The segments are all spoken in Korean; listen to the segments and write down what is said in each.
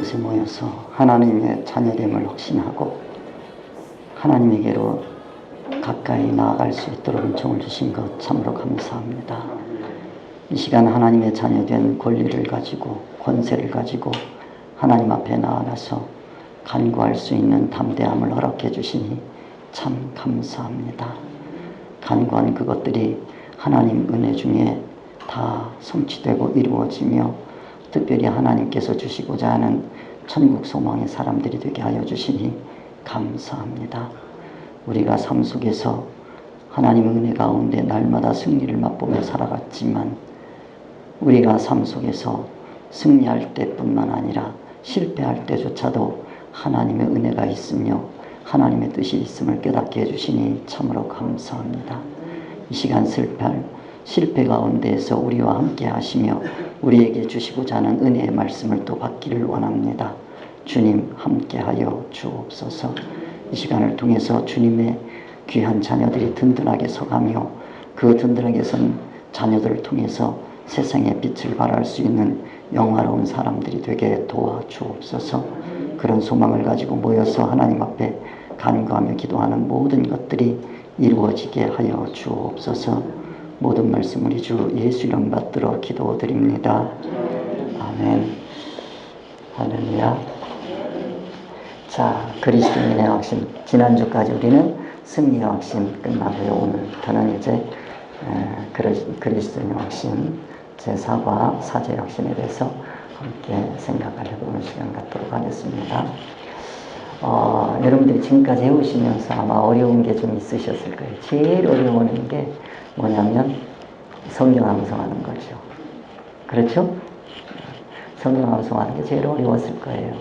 이곳에 모여서 하나님의 자녀됨을 확신하고 하나님에게로 가까이 나아갈 수 있도록 은총을 주신 것 참으로 감사합니다. 이 시간 하나님의 자녀된 권리를 가지고 권세를 가지고 하나님 앞에 나아가서 간구할 수 있는 담대함을 허락해 주시니 참 감사합니다. 간구한 그것들이 하나님 은혜 중에 다 성취되고 이루어지며 특별히 하나님께서 주시고자 하는 천국 소망의 사람들이 되게 하여 주시니 감사합니다. 우리가 삶 속에서 하나님의 은혜 가운데 날마다 승리를 맛보며 살아갔지만 우리가 삶 속에서 승리할 때뿐만 아니라 실패할 때조차도 하나님의 은혜가 있으며 하나님의 뜻이 있음을 깨닫게 해주시니 참으로 감사합니다. 이 시간 실패 가운데에서 우리와 함께 하시며 우리에게 주시고자 하는 은혜의 말씀을 또 받기를 원합니다. 주님 함께하여 주옵소서. 이 시간을 통해서 주님의 귀한 자녀들이 든든하게 서가며 그 든든하게 선 자녀들을 통해서 세상의 빛을 발할 수 있는 영화로운 사람들이 되게 도와주옵소서. 그런 소망을 가지고 모여서 하나님 앞에 간구하며 기도하는 모든 것들이 이루어지게 하여 주옵소서. 모든 말씀 우리 주 예수 이름 받들어 기도드립니다. 아멘. 할렐루야. 자, 그리스도인의 확신. 지난주까지 우리는 승리의 확신 끝나고요. 오늘부터는 이제 그리스도인의 확신 제4과 사제의 확신에 대해서 함께 생각을 해보는 시간 갖도록 하겠습니다. 여러분들이 지금까지 해오시면서 아마 어려운 게 좀 있으셨을 거예요. 제일 어려운 게 뭐냐면 성경 암송하는 거죠. 그렇죠? 성경 암송하는 게 제일 어려웠을 거예요.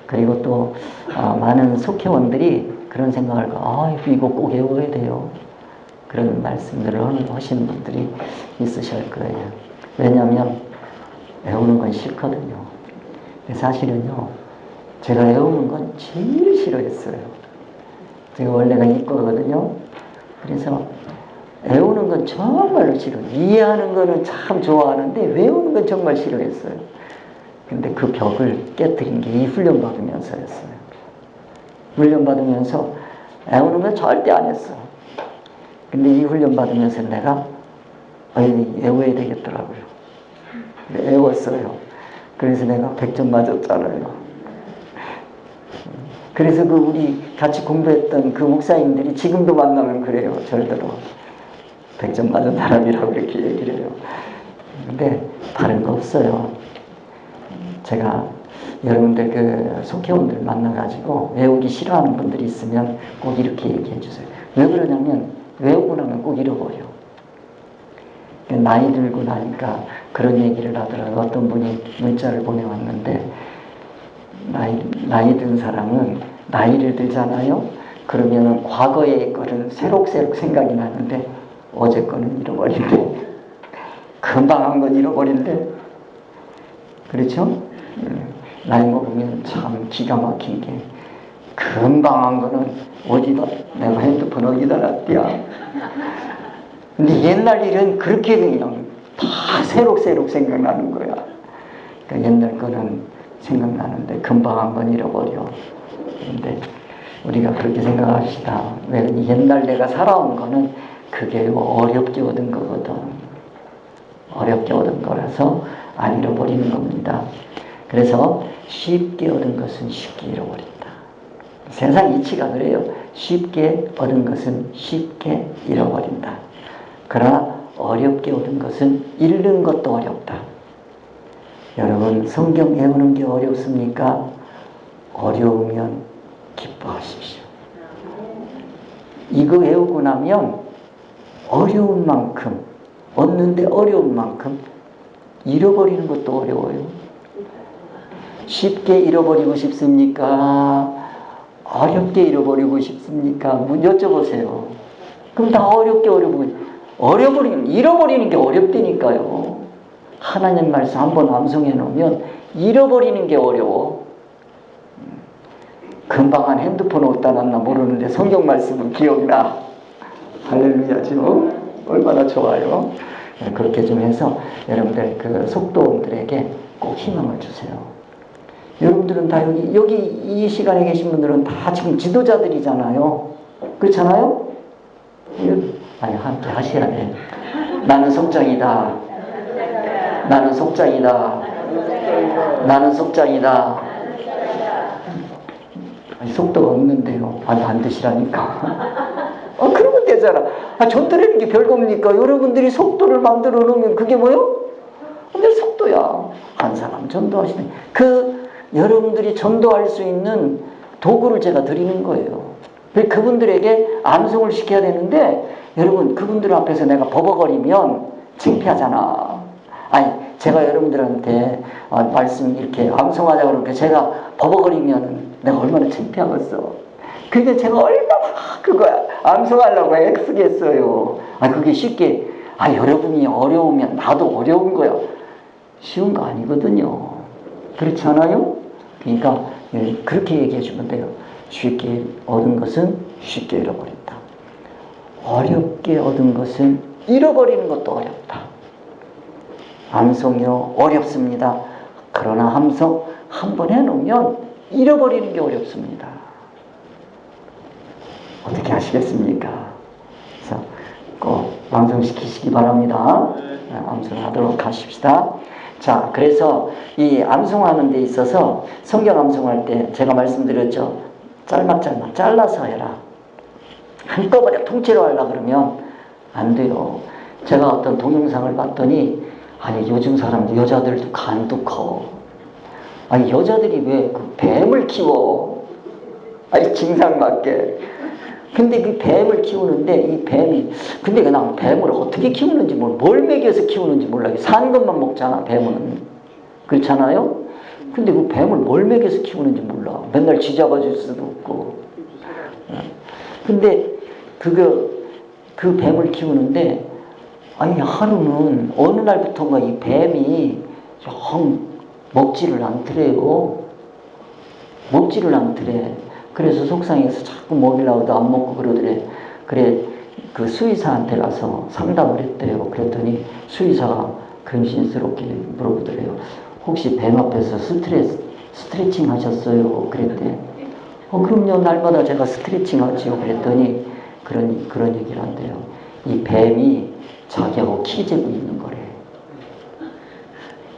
그리고 또 많은 속회원들이 그런 생각을 하고 이거 꼭 외워야 돼요. 그런 말씀들을 하시는 분들이 있으실 거예요. 왜냐하면 외우는 건 싫거든요. 사실은요, 제가 외우는 건 제일 싫어했어요. 제가 원래가 이과거든요. 그래서 외우는 건 정말로 싫어요. 이해하는 거는 참 좋아하는데 외우는 건 정말 싫어했어요. 근데 그 벽을 깨뜨린 게 이 훈련 받으면서였어요. 훈련 받으면서 외우는 건 절대 안 했어. 근데 이 훈련 받으면서 내가 외워야 되겠더라고요. 외웠어요. 그래서 내가 100점 맞았잖아요. 그래서 우리 같이 공부했던 그 목사님들이 지금도 만나면 그래요. 절대로 100점 맞은 사람이라고 이렇게 얘기를 해요. 근데 다른 거 없어요. 제가 여러분들 그 속회원들 만나가지고 외우기 싫어하는 분들이 있으면 꼭 이렇게 얘기해 주세요. 왜 그러냐면 외우고 나면 꼭 잃어버려. 나이 들고 나니까 그런 얘기를 하더라고요. 어떤 분이 문자를 보내왔는데 나이 든 사람은 나이를 들잖아요. 그러면 과거의 거는 새록새록 생각이 나는데 어제 거는 잃어버린대. 금방 한 건 잃어버린대. 그렇죠? 나이 먹으면 참 기가 막힌 게 금방 한 거는 어디다 내가 핸드폰 어디다 놨디야. 근데 옛날 일은 그렇게 그냥 다 새록새록 생각나는 거야. 그러니까 옛날 거는 생각나는데 금방 한 건 잃어버려. 그런데 우리가 그렇게 생각합시다. 왜 옛날 내가 살아온 거는 그게 어렵게 얻은 거거든. 어렵게 얻은 거라서 안 잃어버리는 겁니다. 그래서 쉽게 얻은 것은 쉽게 잃어버린다. 세상 이치가 그래요. 쉽게 얻은 것은 쉽게 잃어버린다. 그러나 어렵게 얻은 것은 잃는 것도 어렵다. 여러분, 성경 외우는 게 어렵습니까? 어려우면 기뻐하십시오. 이거 외우고 나면 어려운 만큼, 얻는데 어려운 만큼 잃어버리는 것도 어려워요. 쉽게 잃어버리고 싶습니까? 어렵게 잃어버리고 싶습니까? 여쭤보세요. 그럼 다 어렵게 잃어버리는 게 어렵다니까요. 하나님 말씀 한번 암송해 놓으면 잃어버리는 게 어려워. 금방 한 핸드폰 어디다 놨나 모르는데 성경 말씀은 기억나. 할렐루야죠. 얼마나 좋아요. 그렇게 좀 해서 여러분들 그 속도원들에게 꼭 희망을 주세요. 여러분들은 다 여기 이 시간에 계신 분들은 다 지금 지도자들이잖아요. 그렇잖아요? 아니, 함께 하셔야 돼. 나는 속장이다. 나는 속장이다. 나는 속장이다. 아니, 속도가 없는데요. 아니, 안 드시라니까. 그러면 되잖아. 전도라는 게 별겁니까? 여러분들이 속도를 만들어 놓으면 그게 뭐요? 근데 속도야. 한 사람 전도하시네. 여러분들이 전도할 수 있는 도구를 제가 드리는 거예요. 그분들에게 암송을 시켜야 되는데, 여러분, 그분들 앞에서 내가 버벅거리면 창피하잖아. 아니, 제가 여러분들한테 말씀 이렇게 암송하자고 그러니까 제가 버벅거리면 내가 얼마나 창피하겠어. 그러니까 제가 얼마나 그거 암송하려고 애쓰겠어요. 그게 쉽게, 여러분이 어려우면 나도 어려운 거야. 쉬운 거 아니거든요. 그렇지 않아요? 그러니까 그렇게 얘기해 주면 돼요. 쉽게 얻은 것은 쉽게 잃어버린다. 어렵게 얻은 것은 잃어버리는 것도 어렵다. 암송이요, 어렵습니다. 그러나 암송 한 번 해놓으면 잃어버리는 게 어렵습니다. 어떻게 하시겠습니까? 그래서 꼭 완성시키시기 바랍니다. 암송하도록 하십시다. 자, 그래서 이 암송하는 데 있어서 성경 암송할 때 제가 말씀드렸죠. 짤막짤막 잘라서 해라. 한꺼번에 통째로 하려고 그러면 안 돼요. 제가 어떤 동영상을 봤더니 요즘 사람들, 여자들도 간도 커. 여자들이 왜 그 뱀을 키워? 징상 맞게. 근데 그 뱀을 키우는데 이 뱀이, 근데 그냥 뱀을 어떻게 키우는지 뭘 먹여서 키우는지 몰라요. 산 것만 먹잖아, 뱀은. 그렇잖아요? 근데 그 뱀을 뭘 먹여서 키우는지 몰라. 맨날 쥐 잡아줄 수도 없고. 근데 그 뱀을 키우는데, 하루는 어느 날부터인가 이 뱀이 영 먹지를 않더래요. 먹지를 않더래. 그래서 속상해서 자꾸 먹이려고 해도 안 먹고 그러더래. 그래, 그 수의사한테 가서 상담을 했대요. 그랬더니 수의사가 근심스럽게 물어보더래요. 혹시 뱀 앞에서 스트레칭 하셨어요? 그랬대. 그럼요. 날마다 제가 스트레칭 하지요. 그랬더니 그런 얘기를 한대요. 이 뱀이 자기하고 키 재고 있는 거래.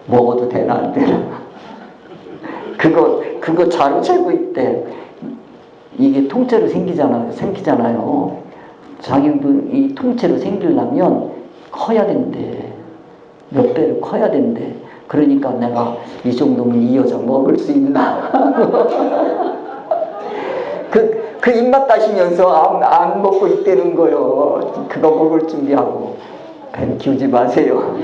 먹어도 되나 안 되나. 그거 자로 재고 있대. 이게 통째로 생기잖아요. 이 통째로 생기려면 커야 된대. 몇 배를 커야 된대. 그러니까 내가 이 정도면 이 여자 먹을 수 있나? 그 입맛 따시면서 안 먹고 있다는 거요. 그거 먹을 준비하고. 뱀 키우지 마세요.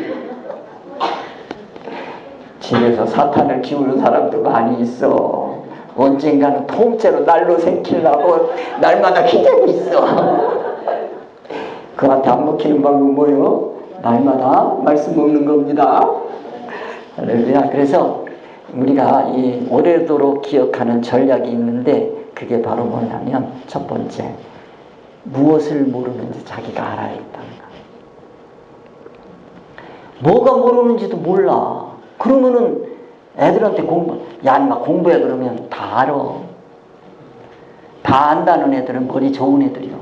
집에서 사탄을 키우는 사람도 많이 있어. 언젠가는 통째로 날로 새키려고 날마다 기대고 있어. 그한테 안 먹히는 방법은 뭐예요? 날마다 말씀 먹는 겁니다. 할렐루야. 그래서 우리가 이 오래도록 기억하는 전략이 있는데, 그게 바로 뭐냐면, 첫 번째, 무엇을 모르는지 자기가 알아야 했다는 거. 뭐가 모르는지도 몰라. 그러면은 애들한테 공부해 그러면 다 알아. 다 안다는 애들은 머리 좋은 애들이요.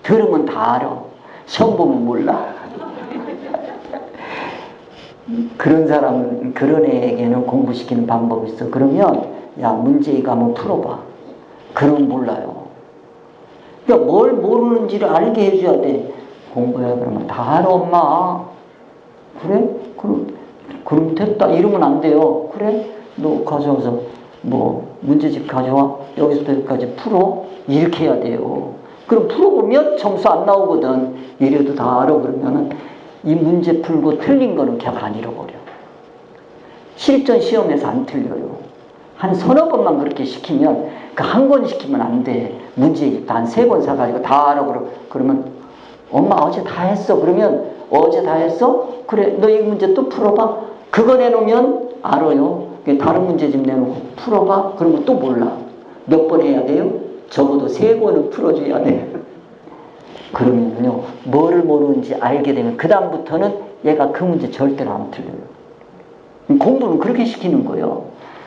들으면 다 알아. 시험 보면 몰라. 그런 애에게는 공부시키는 방법이 있어. 그러면 문제 이거 한번 풀어봐. 그럼 몰라요. 뭘 모르는지를 알게 해줘야 돼. 공부해 그러면 다 알아, 엄마. 그래? 그럼 됐다. 이러면 안 돼요. 그래? 너 가져와서 문제집 가져와. 여기서부터 여기까지 풀어. 이렇게 해야 돼요. 그럼 풀어보면 점수 안 나오거든. 이래도 다 알아. 그러면은 이 문제 풀고 틀린 거는 걔가 안 잃어버려. 실전 시험에서 안 틀려요. 한 서너 번만 그렇게 시키면, 한 권 시키면 안 돼. 문제집 한 3권 사가지고 다 알아. 그러면 엄마 어제 다 했어. 그러면 어제 다 했어? 그래, 너 이 문제 또 풀어봐. 그거 내놓으면 알아요. 다른 문제집 내놓고 풀어봐. 그러면 또 몰라. 몇 번 해야 돼요? 적어도 3권은 풀어줘야 돼. 그러면요, 뭐를 모르는지 알게 되면 그 다음부터는 얘가 그 문제 절대로 안 틀려요. 공부는 그렇게 시키는 거예요.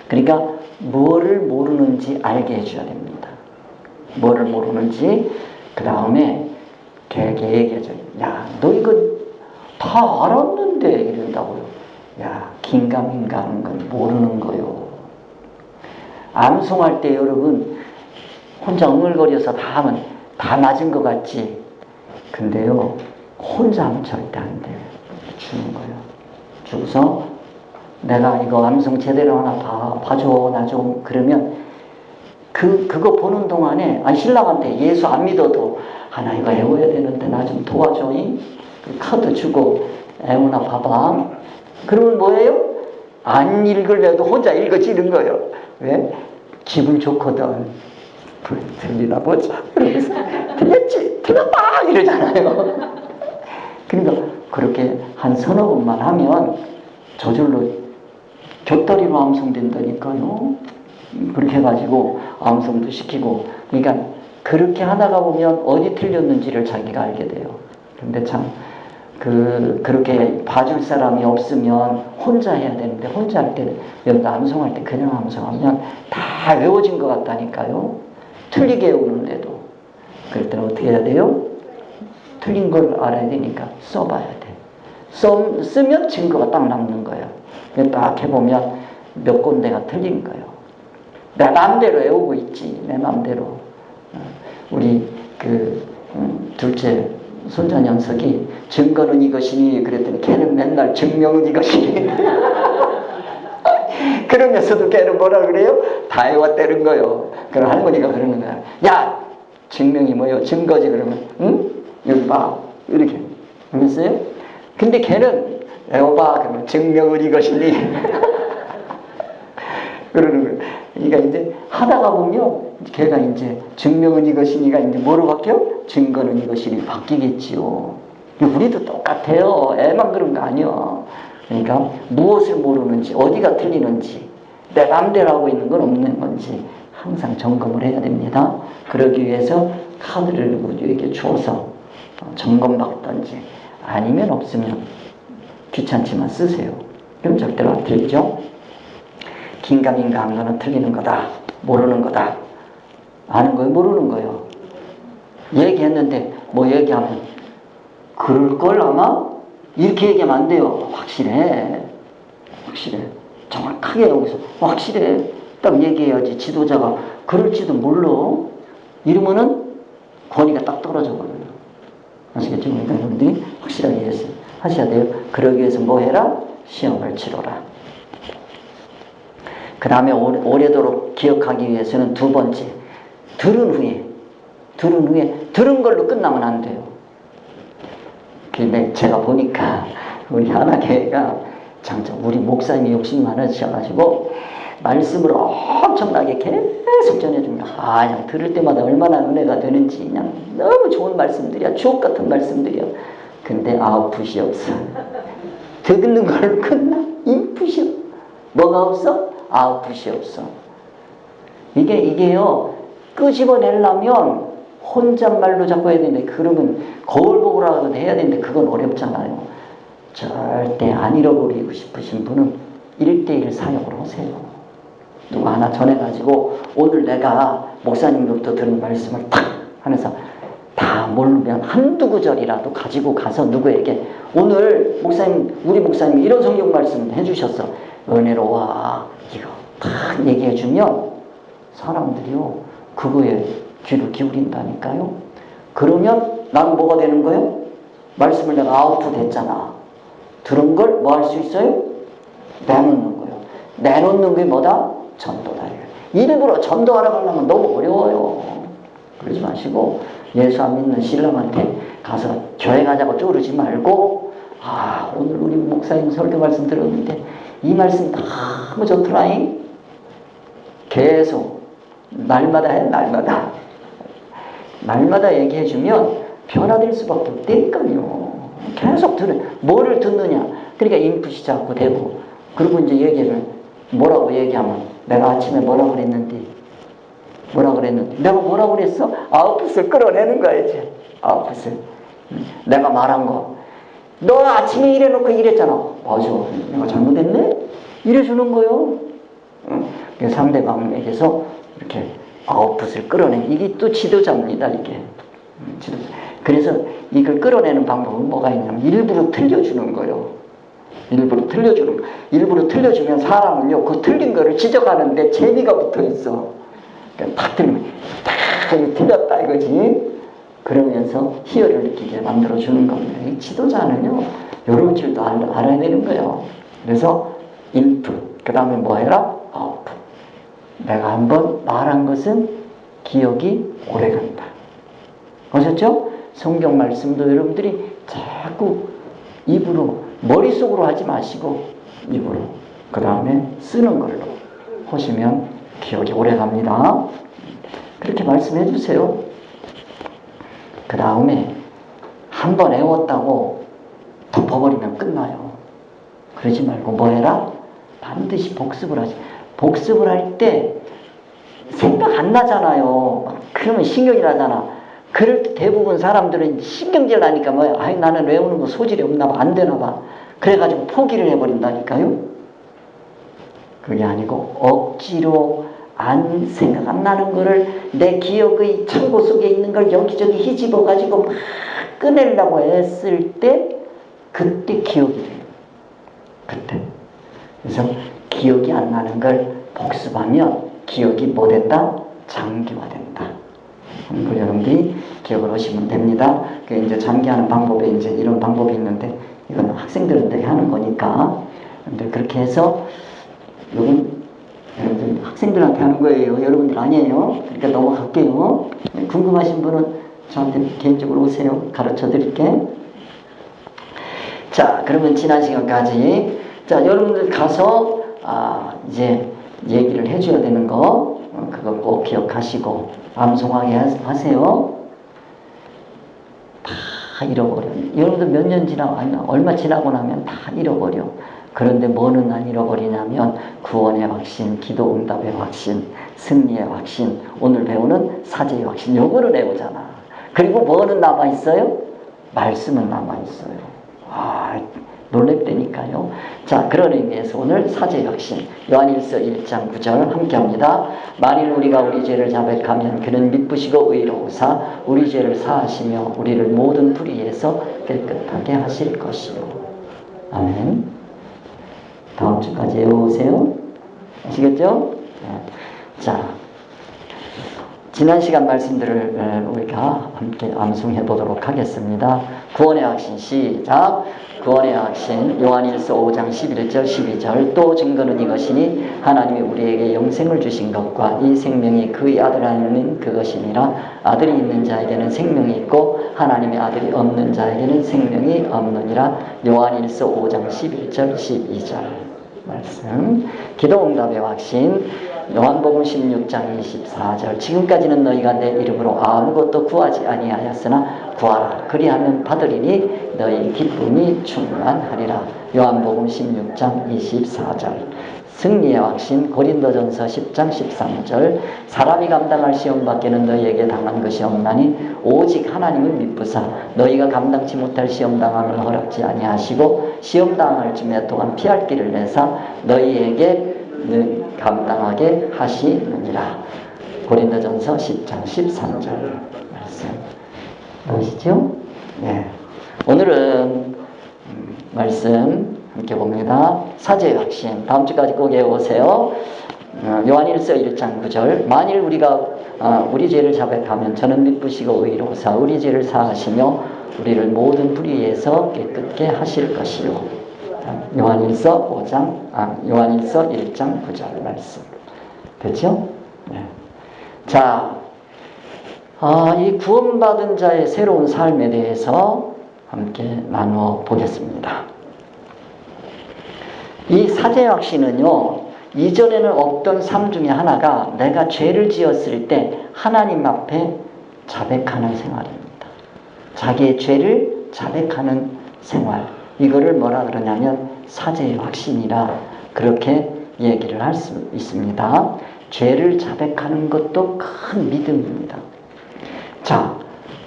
그러니까 뭐를 모르는지 알게 해줘야 됩니다. 뭐를 모르는지. 그 다음에 걔에게 얘기해줘요. 야, 너 이거 다 알았는데 이런다고요. 야, 긴가민가 하는 건 모르는 거요. 암송할 때 여러분 혼자 웅얼거려서 다 하면 다 맞은 것 같지. 근데요, 혼자 하면 절대 안 돼요. 주는 거예요. 주고서 내가 이거 암송 제대로 하나 봐줘, 나 좀. 그러면 그거 보는 동안에, 신랑한테 예수 안 믿어도, 나 이거 외워야 되는데 나 좀 도와줘. 그 카드 주고, 애무나 봐봐. 그러면 뭐예요? 안 읽으려도 혼자 읽어지는 거예요. 왜? 기분 좋거든. 들리나 보자. 그러면서, 들렸지? 들렸다! 이러잖아요. 그러니까, 그렇게 한 서너 번만 하면, 저절로 곁다리로 암송된다니까요. 그렇게 해가지고 암송도 시키고. 그러니까 그렇게 하다가 보면 어디 틀렸는지를 자기가 알게 돼요. 근데 참 그렇게 봐줄 사람이 없으면 혼자 해야 되는데, 혼자 할 때, 여기 암송할 때 그냥 암송하면 다 외워진 것 같다니까요. 틀리게 외우는데도. 그럴 때는 어떻게 해야 돼요? 틀린 걸 알아야 되니까 써봐야 돼. 쓰면 증거가 딱 남는 거예요. 딱 해보면 몇 군데가 틀린 거예요. 내 마음대로 외우고 있지. 내 마음대로. 우리 둘째 손자 녀석이 증거는 이것이니 그랬더니 걔는 맨날 증명은 이것이니 그러면서도 걔는 뭐라 그래요? 다 외웠다는 거예요. 그럼 할머니가 그러는 거야. 야! 증명이 뭐요? 증거지. 그러면 응? 여기 봐. 이렇게 알겠어요? 근데 걔는 외워봐. 그러면 증명은 이것이니 그러는 거예요. 그러니까 이제 하다가 보면 걔가 이제 증명은 이것이니가 이제 뭐로 바뀌어? 증거는 이것이니 바뀌겠지요. 우리도 똑같아요. 애만 그런 거 아니야. 그러니까 무엇을 모르는지, 어디가 틀리는지, 내 맘대로 하고 있는 건 없는 건지 항상 점검을 해야 됩니다. 그러기 위해서 카드를 누구에게 주어서 점검받든지, 아니면 없으면 귀찮지만 쓰세요. 그럼 절대로 안 틀리죠. 긴가민가 한 거는 틀리는 거다. 모르는 거다. 아는 거예요? 모르는 거예요? 얘기했는데 뭐 얘기하면 그럴걸 아마? 이렇게 얘기하면 안 돼요. 확실해. 정확하게 여기서 확실해. 딱 얘기해야지. 지도자가 그럴지도 몰라. 이러면은 권위가 딱 떨어져 버려요. 아시겠죠? 그러니까 여러분들이 확실하게 하셔야 돼요. 그러기 위해서 뭐 해라? 시험을 치러라. 그 다음에 오래도록 기억하기 위해서는 두 번째, 들은 후에 들은 걸로 끝나면 안 돼요. 근데 제가 보니까 우리 하나교회가 장점, 우리 목사님이 욕심 많으셔가지고 말씀을 엄청나게 계속 전해줍니다. 그냥 들을 때마다 얼마나 은혜가 되는지. 그냥 너무 좋은 말씀들이야. 주옥 같은 말씀들이야. 근데 아웃풋이 없어. 듣는 걸로 끝나. 인풋이 없어. 뭐가 없어? 아웃풋이 없어. 이게요, 끄집어내려면 혼잣말로 자꾸 해야 되는데, 그러면 거울 보고라도 해야 되는데, 그건 어렵잖아요. 절대 안 잃어버리고 싶으신 분은 1:1 사역을 하세요. 누구 하나 전해가지고, 오늘 내가 목사님으로부터 들은 말씀을 탁 하면서, 다 모르면 한두 구절이라도 가지고 가서 누구에게, 오늘 우리 목사님이 이런 성경 말씀 해주셨어. 은혜로워. 이거 딱 얘기해주면 사람들이요, 그거에 귀를 기울인다니까요. 그러면 나는 뭐가 되는 거예요? 말씀을 내가 아웃풋 했잖아. 들은 걸 뭐 할 수 있어요? 내놓는 거예요. 내놓는 게 뭐다? 전도다. 일부러 전도하러 가려면 너무 어려워요. 그러지 마시고 예수 안 믿는 신랑한테 가서 교회 가자고 쪼르지 말고, 오늘 우리 목사님 설교 말씀 들었는데 이 말씀 너무 좋더라잉. 계속 날마다 해. 날마다 얘기해주면 변화될 수밖에 없다니까요. 계속 뭐를 듣느냐. 그러니까 인풋이 자꾸 되고, 그리고 이제 얘기를 뭐라고 얘기하면, 내가 아침에 뭐라고 그랬는데 내가 뭐라고 그랬어? 아웃풋을 끌어내는 거야. 이제 아웃풋을. 내가 말한 거, 너 아침에 이래놓고 이랬잖아. 맞아, 내가 잘못했네? 이래주는 거요. 상대방에게서 이렇게 아웃풋을 끌어내. 이게 또 지도자입니다, 이게. 지도자. 그래서 이걸 끌어내는 방법은 뭐가 있냐면 일부러 틀려주는 거예요. 일부러 틀려주면 사람은요, 그 틀린 거를 지적하는데 재미가 붙어 있어. 그러니까 딱 틀리면, 딱 틀렸다 이거지. 그러면서 희열을 느끼게 만들어주는 겁니다. 이 지도자는요, 이런 줄도 알아야 되는 거예요. 그래서 인풋, 그 다음에 뭐 해라? 아웃풋. 내가 한번 말한 것은 기억이 오래 간다. 아셨죠? 성경 말씀도 여러분들이 자꾸 입으로, 머릿속으로 하지 마시고 입으로, 그 다음에 쓰는 걸로 하시면 기억이 오래 갑니다. 그렇게 말씀해 주세요. 그 다음에 한번 외웠다고 덮어버리면 끝나요. 그러지 말고 뭐 해라? 반드시 복습을 하지. 복습을 할 때 생각 안 나잖아요. 그러면 신경이 나잖아. 그럴 때 대부분 사람들은 신경질 나니까 뭐, 아이, 나는 외우는 거 소질이 없나 봐, 안 되나 봐. 그래가지고 포기를 해버린다니까요. 그게 아니고 억지로 생각 안 나는 거를 내 기억의 창고 속에 있는 걸 여기저기 휘집어가지고 막 꺼내려고 했을 때 그때 기억이 돼요. 그때. 그래서 기억이 안 나는 걸 복습하면 기억이 뭐 된다? 장기화된다. 그걸 여러분들이 기억을 하시면 됩니다. 그 이제 장기하는 방법에 이제 이런 방법이 있는데 이건 학생들한테 하는 거니까 여러분들 그렇게 해서 이건 여러분들 학생들한테 하는 거예요. 여러분들 아니에요. 그러니까 넘어갈게요. 궁금하신 분은 저한테 개인적으로 오세요. 가르쳐 드릴게. 자, 그러면 지난 시간까지 자, 여러분들 가서 이제 얘기를 해줘야 되는 거 그거 꼭 기억하시고 암송하게 하세요. 다 잃어버려. 여러분들 몇 년 지나고 얼마 지나고 나면 다 잃어버려. 그런데 뭐는 안 잃어버리냐면 구원의 확신, 기도 응답의 확신, 승리의 확신, 오늘 배우는 사제의 확신, 요거를 외우잖아. 그리고 뭐는 남아있어요? 말씀은 남아있어요. 놀랍다니까요. 자, 그런 의미에서 오늘 사제의 확신, 요한일서 1장 9절 함께 합니다. 만일 우리가 우리 죄를 자백하면 그는 미쁘시고 의로우사 우리 죄를 사하시며 우리를 모든 불의에서 깨끗하게 하실 것이요. 아멘. 다음 주까지 외우세요. 아시겠죠? 자, 지난 시간 말씀들을 우리가 함께 암송해 보도록 하겠습니다. 구원의 확신 시작. 구원의 확신 요한일서 5장 11절 12절 또 증거는 이것이니 하나님이 우리에게 영생을 주신 것과 이 생명이 그의 아들 안에는 그것이니라. 아들이 있는 자에게는 생명이 있고 하나님의 아들이 없는 자에게는 생명이 없느니라. 요한일서 5장 11절 12절 말씀. 기도응답의 확신 요한복음 16장 24절 지금까지는 너희가 내 이름으로 아무것도 구하지 아니하였으나 구하라 그리하면 받으리니 너희 기쁨이 충만하리라. 요한복음 16장 24절 승리의 확신 고린도전서 10장 13절 사람이 감당할 시험 밖에는 너희에게 당한 것이 없나니 오직 하나님을 믿부사 너희가 감당치 못할 시험 당함을 허락지 아니하시고 시험 당할 쯤에 또한 피할 길을 내사 너희에게 감당하게 하시느니라. 고린도전서 10장 13절 말씀 보시죠? 네. 오늘은 말씀 함께 봅니다. 사제의 확신 다음 주까지 꼭 외우세요. 요한일서 1장 9절 만일 우리가 우리 죄를 자백하면 저는 미쁘시고 의로우사 우리 죄를 사하시며 우리를 모든 불의에서 깨끗게 하실 것이요. 요한일서 1장 9절 말씀 됐죠? 네. 자, 이 구원받은 자의 새로운 삶에 대해서 함께 나누어 보겠습니다. 이 사제의 확신은요, 이전에는 없던 삶 중에 하나가 내가 죄를 지었을 때 하나님 앞에 자백하는 생활입니다. 자기의 죄를 자백하는 생활. 이거를 뭐라 그러냐면 사제의 확신이라 그렇게 얘기를 할 수 있습니다. 죄를 자백하는 것도 큰 믿음입니다. 자,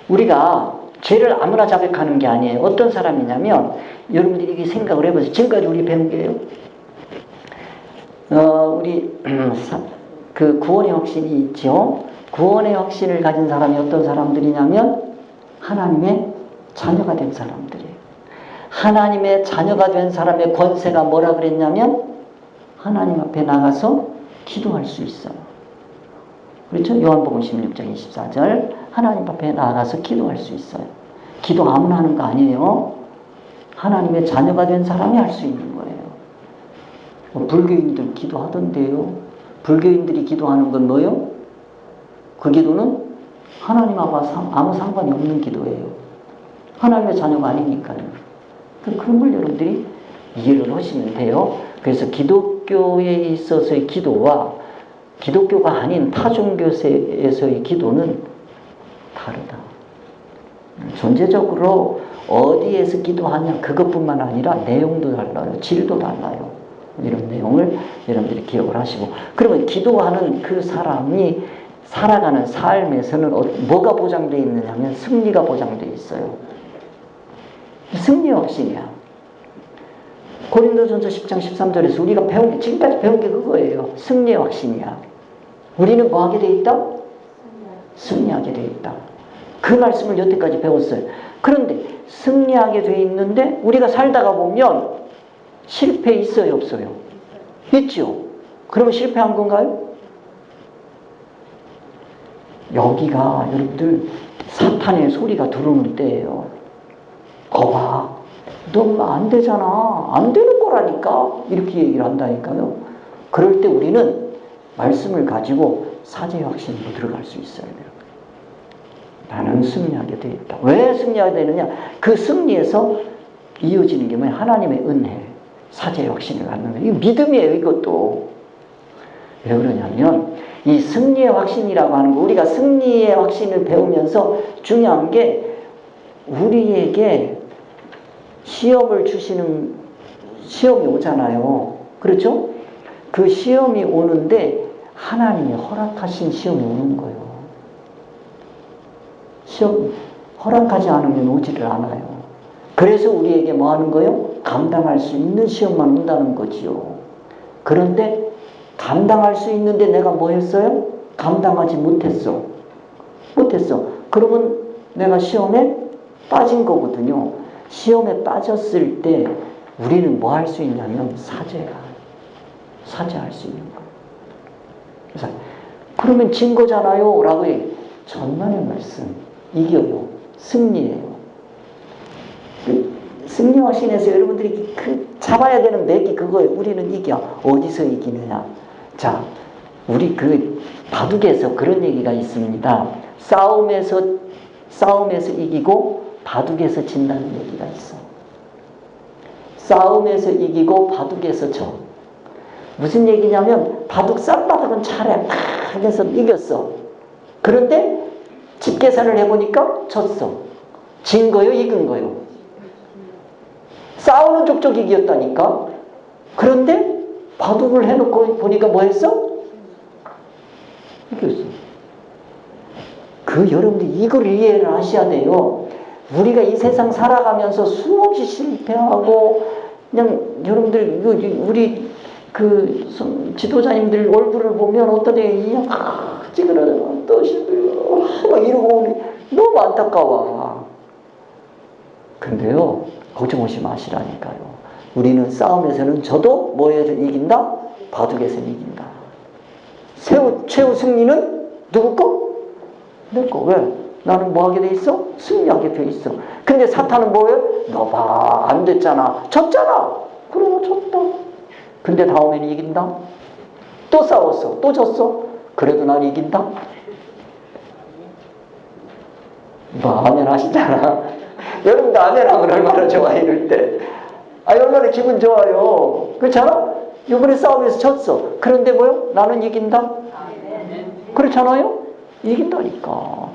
우리가 죄를 아무나 자백하는 게 아니에요. 어떤 사람이냐면 여러분들이 생각을 해보세요. 지금까지 우리 배운 게요. 우리 그 구원의 확신이 있죠. 구원의 확신을 가진 사람이 어떤 사람들이냐면 하나님의 자녀가 된 사람들이에요. 하나님의 자녀가 된 사람의 권세가 뭐라 그랬냐면 하나님 앞에 나가서 기도할 수 있어요. 그렇죠? 요한복음 16장 24절 하나님 앞에 나가서 기도할 수 있어요. 기도 아무나 하는 거 아니에요. 하나님의 자녀가 된 사람이 할 수 있는 거예요. 불교인들 기도하던데요. 불교인들이 기도하는 건 뭐예요? 그 기도는 하나님하고 아무 상관이 없는 기도예요. 하나님의 자녀가 아니니까요. 그런 걸 여러분들이 이해를 하시면 돼요. 그래서 기독교에 있어서의 기도와 기독교가 아닌 타종교에서의 기도는 다르다. 존재적으로 어디에서 기도하냐 그것뿐만 아니라 내용도 달라요. 질도 달라요. 이런 내용을 여러분들이 기억을 하시고, 그러면 기도하는 그 사람이 살아가는 삶에서는 뭐가 보장되어 있느냐 하면 승리가 보장되어 있어요. 승리의 확신이야. 고린도전서 10장 13절에서 우리가 배운 게, 지금까지 배운 게 그거예요. 승리의 확신이야. 우리는 뭐 하게 돼 있다? 승리하게 돼 있다. 그 말씀을 여태까지 배웠어요. 그런데 승리하게 돼 있는데 우리가 살다가 보면 실패 있어요, 없어요? 있죠. 그러면 실패한 건가요? 여기가 여러분들 사탄의 소리가 들어오는 때예요. 거봐, 너 안 되잖아. 안 되는 거라니까. 이렇게 얘기를 한다니까요. 그럴 때 우리는 말씀을 가지고 사죄의 확신으로 들어갈 수 있어야 돼요. 나는 승리하게 되어 있다. 왜 승리하게 되느냐? 그 승리에서 이어지는 게 뭐냐? 하나님의 은혜, 사죄의 확신을 갖는 거예요. 이거 믿음이에요, 이것도. 왜 그러냐면 이 승리의 확신이라고 하는 거, 우리가 승리의 확신을 배우면서 중요한 게 우리에게 시험을 주시는, 시험이 오잖아요. 그렇죠? 그 시험이 오는데 하나님이 허락하신 시험이 오는 거예요. 시험 허락하지 않으면 오지를 않아요. 그래서 우리에게 뭐 하는 거예요? 감당할 수 있는 시험만 온다는 거지요. 그런데 감당할 수 있는데 내가 뭐 했어요? 감당하지 못했어. 그러면 내가 시험에 빠진 거거든요. 시험에 빠졌을 때 우리는 뭐 할 수 있냐면 사죄할 수 있는 거예요. 그래서 그러면 진 거잖아요 라고 해요. 전만의 말씀, 이겨요. 승리예요. 승리 확신에서 여러분들이 잡아야 되는 맥이 그거예요. 우리는 이겨. 어디서 이기느냐? 자, 우리 바둑에서 그런 얘기가 있습니다. 싸움에서 이기고 바둑에서 진다는 얘기가 있어. 싸움에서 이기고 바둑에서 져. 무슨 얘기냐면 바둑 쌈바둑은 잘해. 해서 이겼어. 그런데 집계산을 해보니까 졌어. 진 거요? 이긴 거요? 싸우는 족족 이겼다니까. 그런데 바둑을 해놓고 보니까 뭐 했어? 이겼어. 여러분들 이걸 이해를 하셔야 돼요. 우리가 이 세상 살아가면서 수없이 실패하고, 그냥 여러분들 우리 지도자님들 얼굴을 보면 어떤 애 찌그러져 또 실패하고 막 이러고 너무 안타까워. 근데요, 걱정 없이 마시라니까요. 우리는 싸움에서는 져도 뭐에서 이긴다? 바둑에서는 이긴다. 최후 승리는 누구 거? 내 거. 왜? 나는 뭐 하게 돼 있어? 승리하게 돼 있어. 근데 사탄은 뭐예요? 너 봐, 안 됐잖아. 졌잖아. 그러고 졌다. 근데 다음에는 이긴다. 또 싸웠어. 또 졌어. 그래도 난 이긴다. 뭐 아멘 하시잖아. 여러분도 아멘하면 얼마나 좋아, 이럴 때. 얼마나 기분 좋아요. 그렇잖아? 이번에 싸움에서 졌어. 그런데 뭐요? 나는 이긴다. 그렇잖아요? 이긴다니까.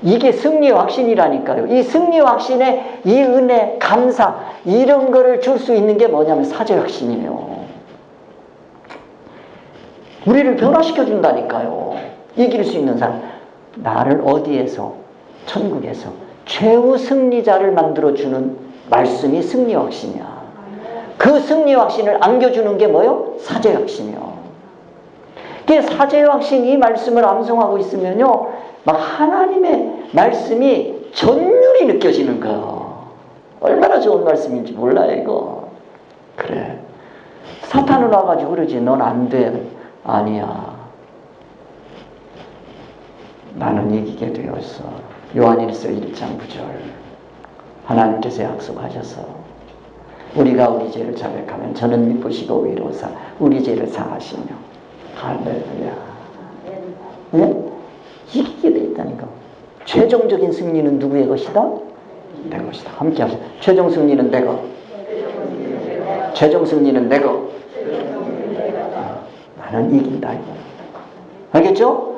이게 승리의 확신이라니까요. 이 승리의 확신에 이 은혜, 감사, 이런 거를 줄 수 있는 게 뭐냐면 사죄 확신이에요. 우리를 변화시켜 준다니까요. 이길 수 있는 사람. 나를 어디에서? 천국에서 최후 승리자를 만들어주는 말씀이 승리 확신이야. 그 승리 확신을 안겨주는 게 뭐요? 사죄 확신이요. 그 사제의 확신 이 말씀을 암송하고 있으면요, 막 하나님의 말씀이 전율이 느껴지는 거예요. 얼마나 좋은 말씀인지 몰라요, 이거. 그래. 사탄은 와가지고 그러지. 넌 안 돼. 아니야. 나는 이기게 되었어. 요한일서 1장 9절. 하나님께서 약속하셔서 우리가 우리 죄를 자백하면 저는 미쁘시고 의로우사 우리 죄를 사하시며. 할렐루야. 네? 이기게 돼 있다니까. 최종적인 승리는 누구의 것이다? 내 것이다. 함께 하세요. 최종 승리는 내 것. 최종 승리는 내 것. 나는 이긴다. 이거. 알겠죠?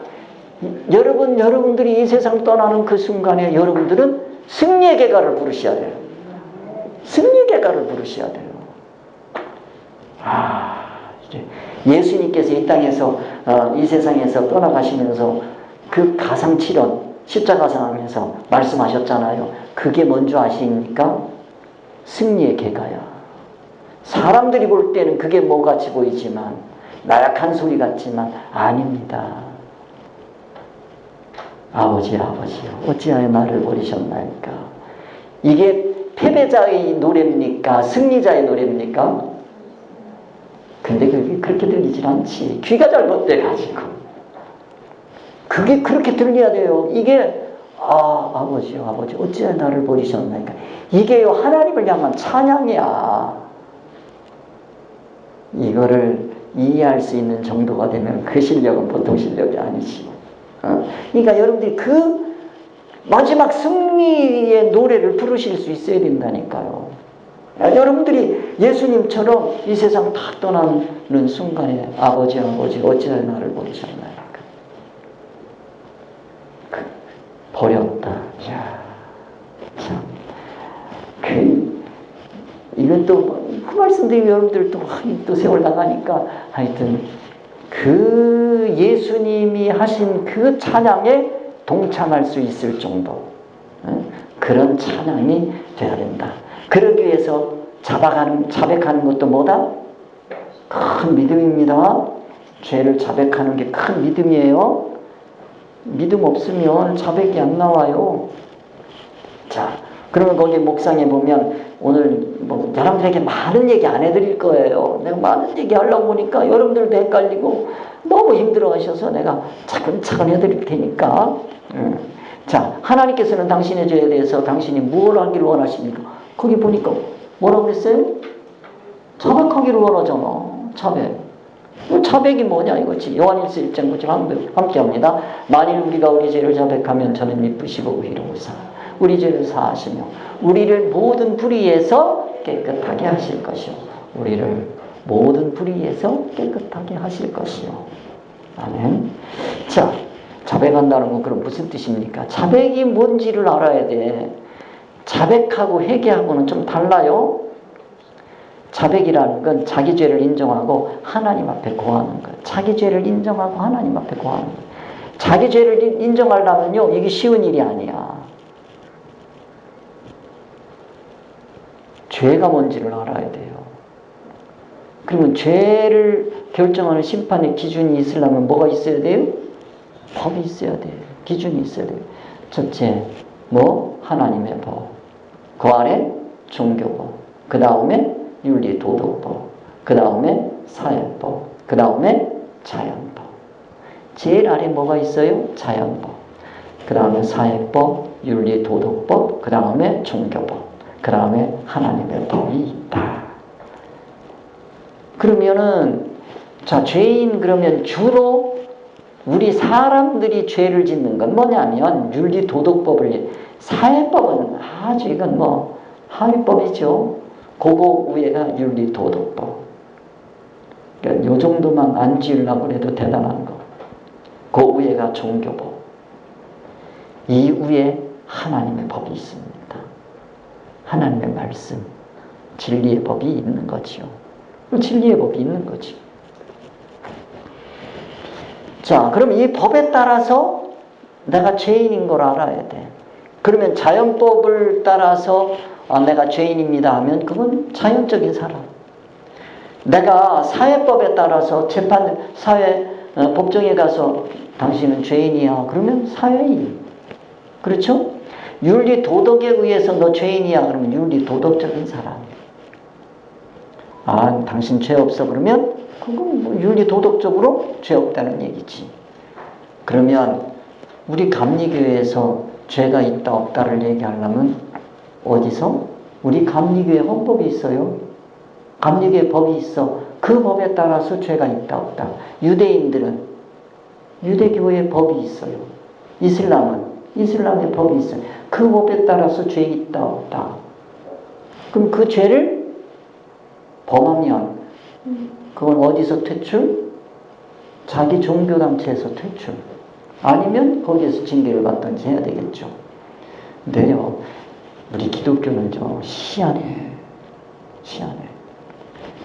여러분들이 이 세상 떠나는 그 순간에 여러분들은 승리의 개가를 부르셔야 돼요. 승리의 개가를 부르셔야 돼요. 이제 예수님께서 이 땅에서 이 세상에서 떠나가시면서 그 가상칠언 십자가상에서 말씀하셨잖아요. 그게 뭔지 아십니까? 승리의 개가야. 사람들이 볼 때는 그게 뭐같이 보이지만 나약한 소리 같지만 아닙니다. 아버지 아버지요 어찌하여 나를 버리셨나이까. 이게 패배자의 노래입니까? 승리자의 노래입니까? 근데 그게 그렇게 들리질 않지. 귀가 잘못돼가지고. 그게 그렇게 들려야 돼요. 이게 아버지요 아버지 어찌하여 나를 버리셨나이까. 이게요 하나님을 향한 찬양이야. 이거를 이해할 수 있는 정도가 되면 그 실력은 보통 실력이 아니지. 그러니까 여러분들이 그 마지막 승리의 노래를 부르실 수 있어야 된다니까요. 여러분들이 예수님처럼 이 세상 다 떠나는 순간에 아버지 아버지 어찌하여 나를 버리셨나이까. 버렸다. 야, 참. 이것도 그 말씀드리면 여러분들 또 세월 나가니까 하여튼 그 예수님이 하신 그 찬양에 동참할 수 있을 정도 그런 찬양이 돼야 된다. 그러기 위해서 자백하는 것도 뭐다? 큰 믿음입니다. 죄를 자백하는 게 큰 믿음이에요. 믿음 없으면 자백이 안 나와요. 자, 그러면 거기 목상에 보면 오늘 여러분들에게 많은 얘기 안 해드릴 거예요. 내가 많은 얘기 하려고 보니까 여러분들도 헷갈리고 너무 힘들어 하셔서 내가 차근차근 해드릴 테니까. 자, 하나님께서는 당신의 죄에 대해서 당신이 뭘 하기를 원하십니까? 거기 보니까 뭐라고 그랬어요? 자백하기를 원하잖아. 자백이 뭐냐 이거지. 요한일서 1장 9절 함께 합니다. 만일 우리가 우리 죄를 자백하면 저는 미쁘시고 의로우사 우리 죄를 사하시며 우리를 모든 불의에서 깨끗하게 하실 것이요. 우리를 모든 불의에서 깨끗하게 하실 것이요. 아멘. 자, 자백한다는 건 그럼 무슨 뜻입니까? 자백이 뭔지를 알아야 돼. 자백하고 회개하고는 좀 달라요. 자백이라는 건 자기 죄를 인정하고 하나님 앞에 고하는 거예요. 자기 죄를 인정하고 하나님 앞에 고하는 거예요. 자기 죄를 인정하려면요, 이게 쉬운 일이 아니야. 죄가 뭔지를 알아야 돼요. 그러면 죄를 결정하는 심판의 기준이 있으려면 뭐가 있어야 돼요? 법이 있어야 돼요. 기준이 있어야 돼요. 첫째, 하나님의 법. 그 아래 종교법. 그 다음에 윤리도덕법. 그 다음에 사회법. 그 다음에 자연법. 제일 아래 뭐가 있어요? 자연법. 그 다음에 사회법, 윤리도덕법. 그 다음에 종교법. 그 다음에 하나님의 법이 있다. 그러면은, 자, 죄인 그러면 주로 우리 사람들이 죄를 짓는 건 뭐냐면, 윤리도덕법을, 사회법은 아주 이건 하위법이죠. 그거 위에가 윤리도덕법. 그러니까 요 정도만 안 지으려고 해도 대단한 거. 그 위에가 종교법. 이 위에 하나님의 법이 있습니다. 하나님의 말씀, 진리의 법이 있는 거지요. 진리의 법이 있는 거지. 자, 그럼 이 법에 따라서 내가 죄인인 걸 알아야 돼. 그러면 자연법을 따라서 내가 죄인입니다 하면 그건 자연적인 사람. 내가 사회법에 따라서 법정에 가서 당신은 죄인이야. 그러면 사회인. 그렇죠? 윤리 도덕에 의해서 너 죄인이야. 그러면 윤리 도덕적인 사람. 아, 당신 죄 없어. 그러면 그건 뭐 윤리 도덕적으로 죄 없다는 얘기지. 그러면 우리 감리교회에서 죄가 있다 없다를 얘기하려면 어디서? 우리 감리교회 헌법이 있어요. 감리교회 법이 있어. 그 법에 따라서 죄가 있다 없다. 유대인들은 유대교회의 법이 있어요. 이슬람의 법이 있어요. 그 법에 따라서 죄 있다 없다. 그럼 그 죄를 범하면 그건 어디서 퇴출? 자기 종교단체에서 퇴출. 아니면 거기에서 징계를 받든지 해야 되겠죠. 근데요, 우리 기독교는 좀 희한해.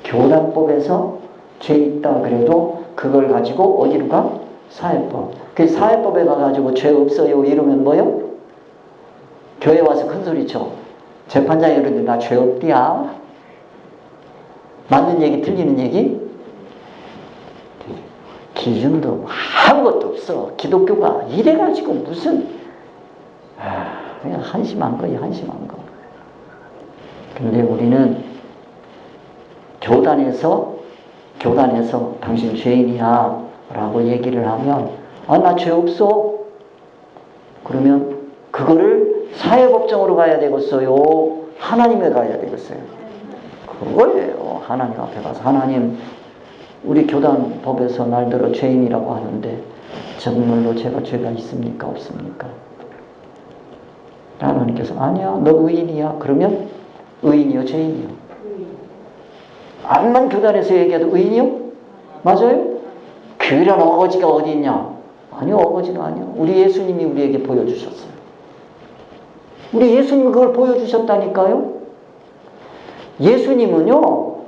교단법에서 죄 있다 그래도 그걸 가지고 어디로 가? 사회법. 그 사회법에 가가지고 죄 없어요 이러면 뭐요? 교회 와서 큰 소리 쳐. 재판장이 그러는데 나 죄 없디야. 맞는 얘기 틀리는 얘기? 기준도 아무것도 없어. 기독교가 이래가지고 무슨 그냥 한심한 거예요. 한심한 거. 근데 우리는 교단에서 당신 죄인이야 라고 얘기를 하면 아, 나 죄 없어. 그러면 그거를 사회법정으로 가야 되겠어요? 하나님에 가야 되겠어요? 그거예요. 하나님 앞에 가서 하나님, 우리 교단 법에서 날들어 죄인이라고 하는데 정말로 제가 죄가 있습니까? 없습니까? 하나님께서 아니야, 너 의인이야. 그러면 의인이요, 죄인이요? 암만 교단에서 얘기해도 의인이요? 맞아요? 그런 어거지가 어디 있냐? 아니요, 어거지가 아니요. 우리 예수님이 우리에게 보여주셨어요. 우리 예수님이 그걸 보여주셨다니까요?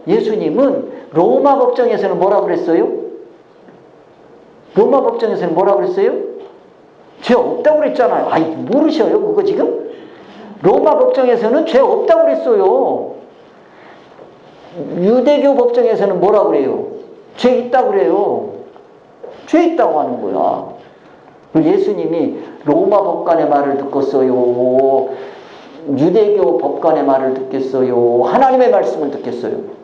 예수님은 로마 법정에서는 뭐라 그랬어요? 로마 법정에서는 뭐라 그랬어요? 죄 없다고 그랬잖아요. 아이, 모르셔요, 그거 지금? 로마 법정에서는 죄 없다고 그랬어요. 유대교 법정에서는 뭐라 그래요? 죄 있다고 그래요. 죄 있다고 하는 거야. 예수님이 로마 법관의 말을 듣겠어요? 유대교 법관의 말을 듣겠어요? 하나님의 말씀을 듣겠어요?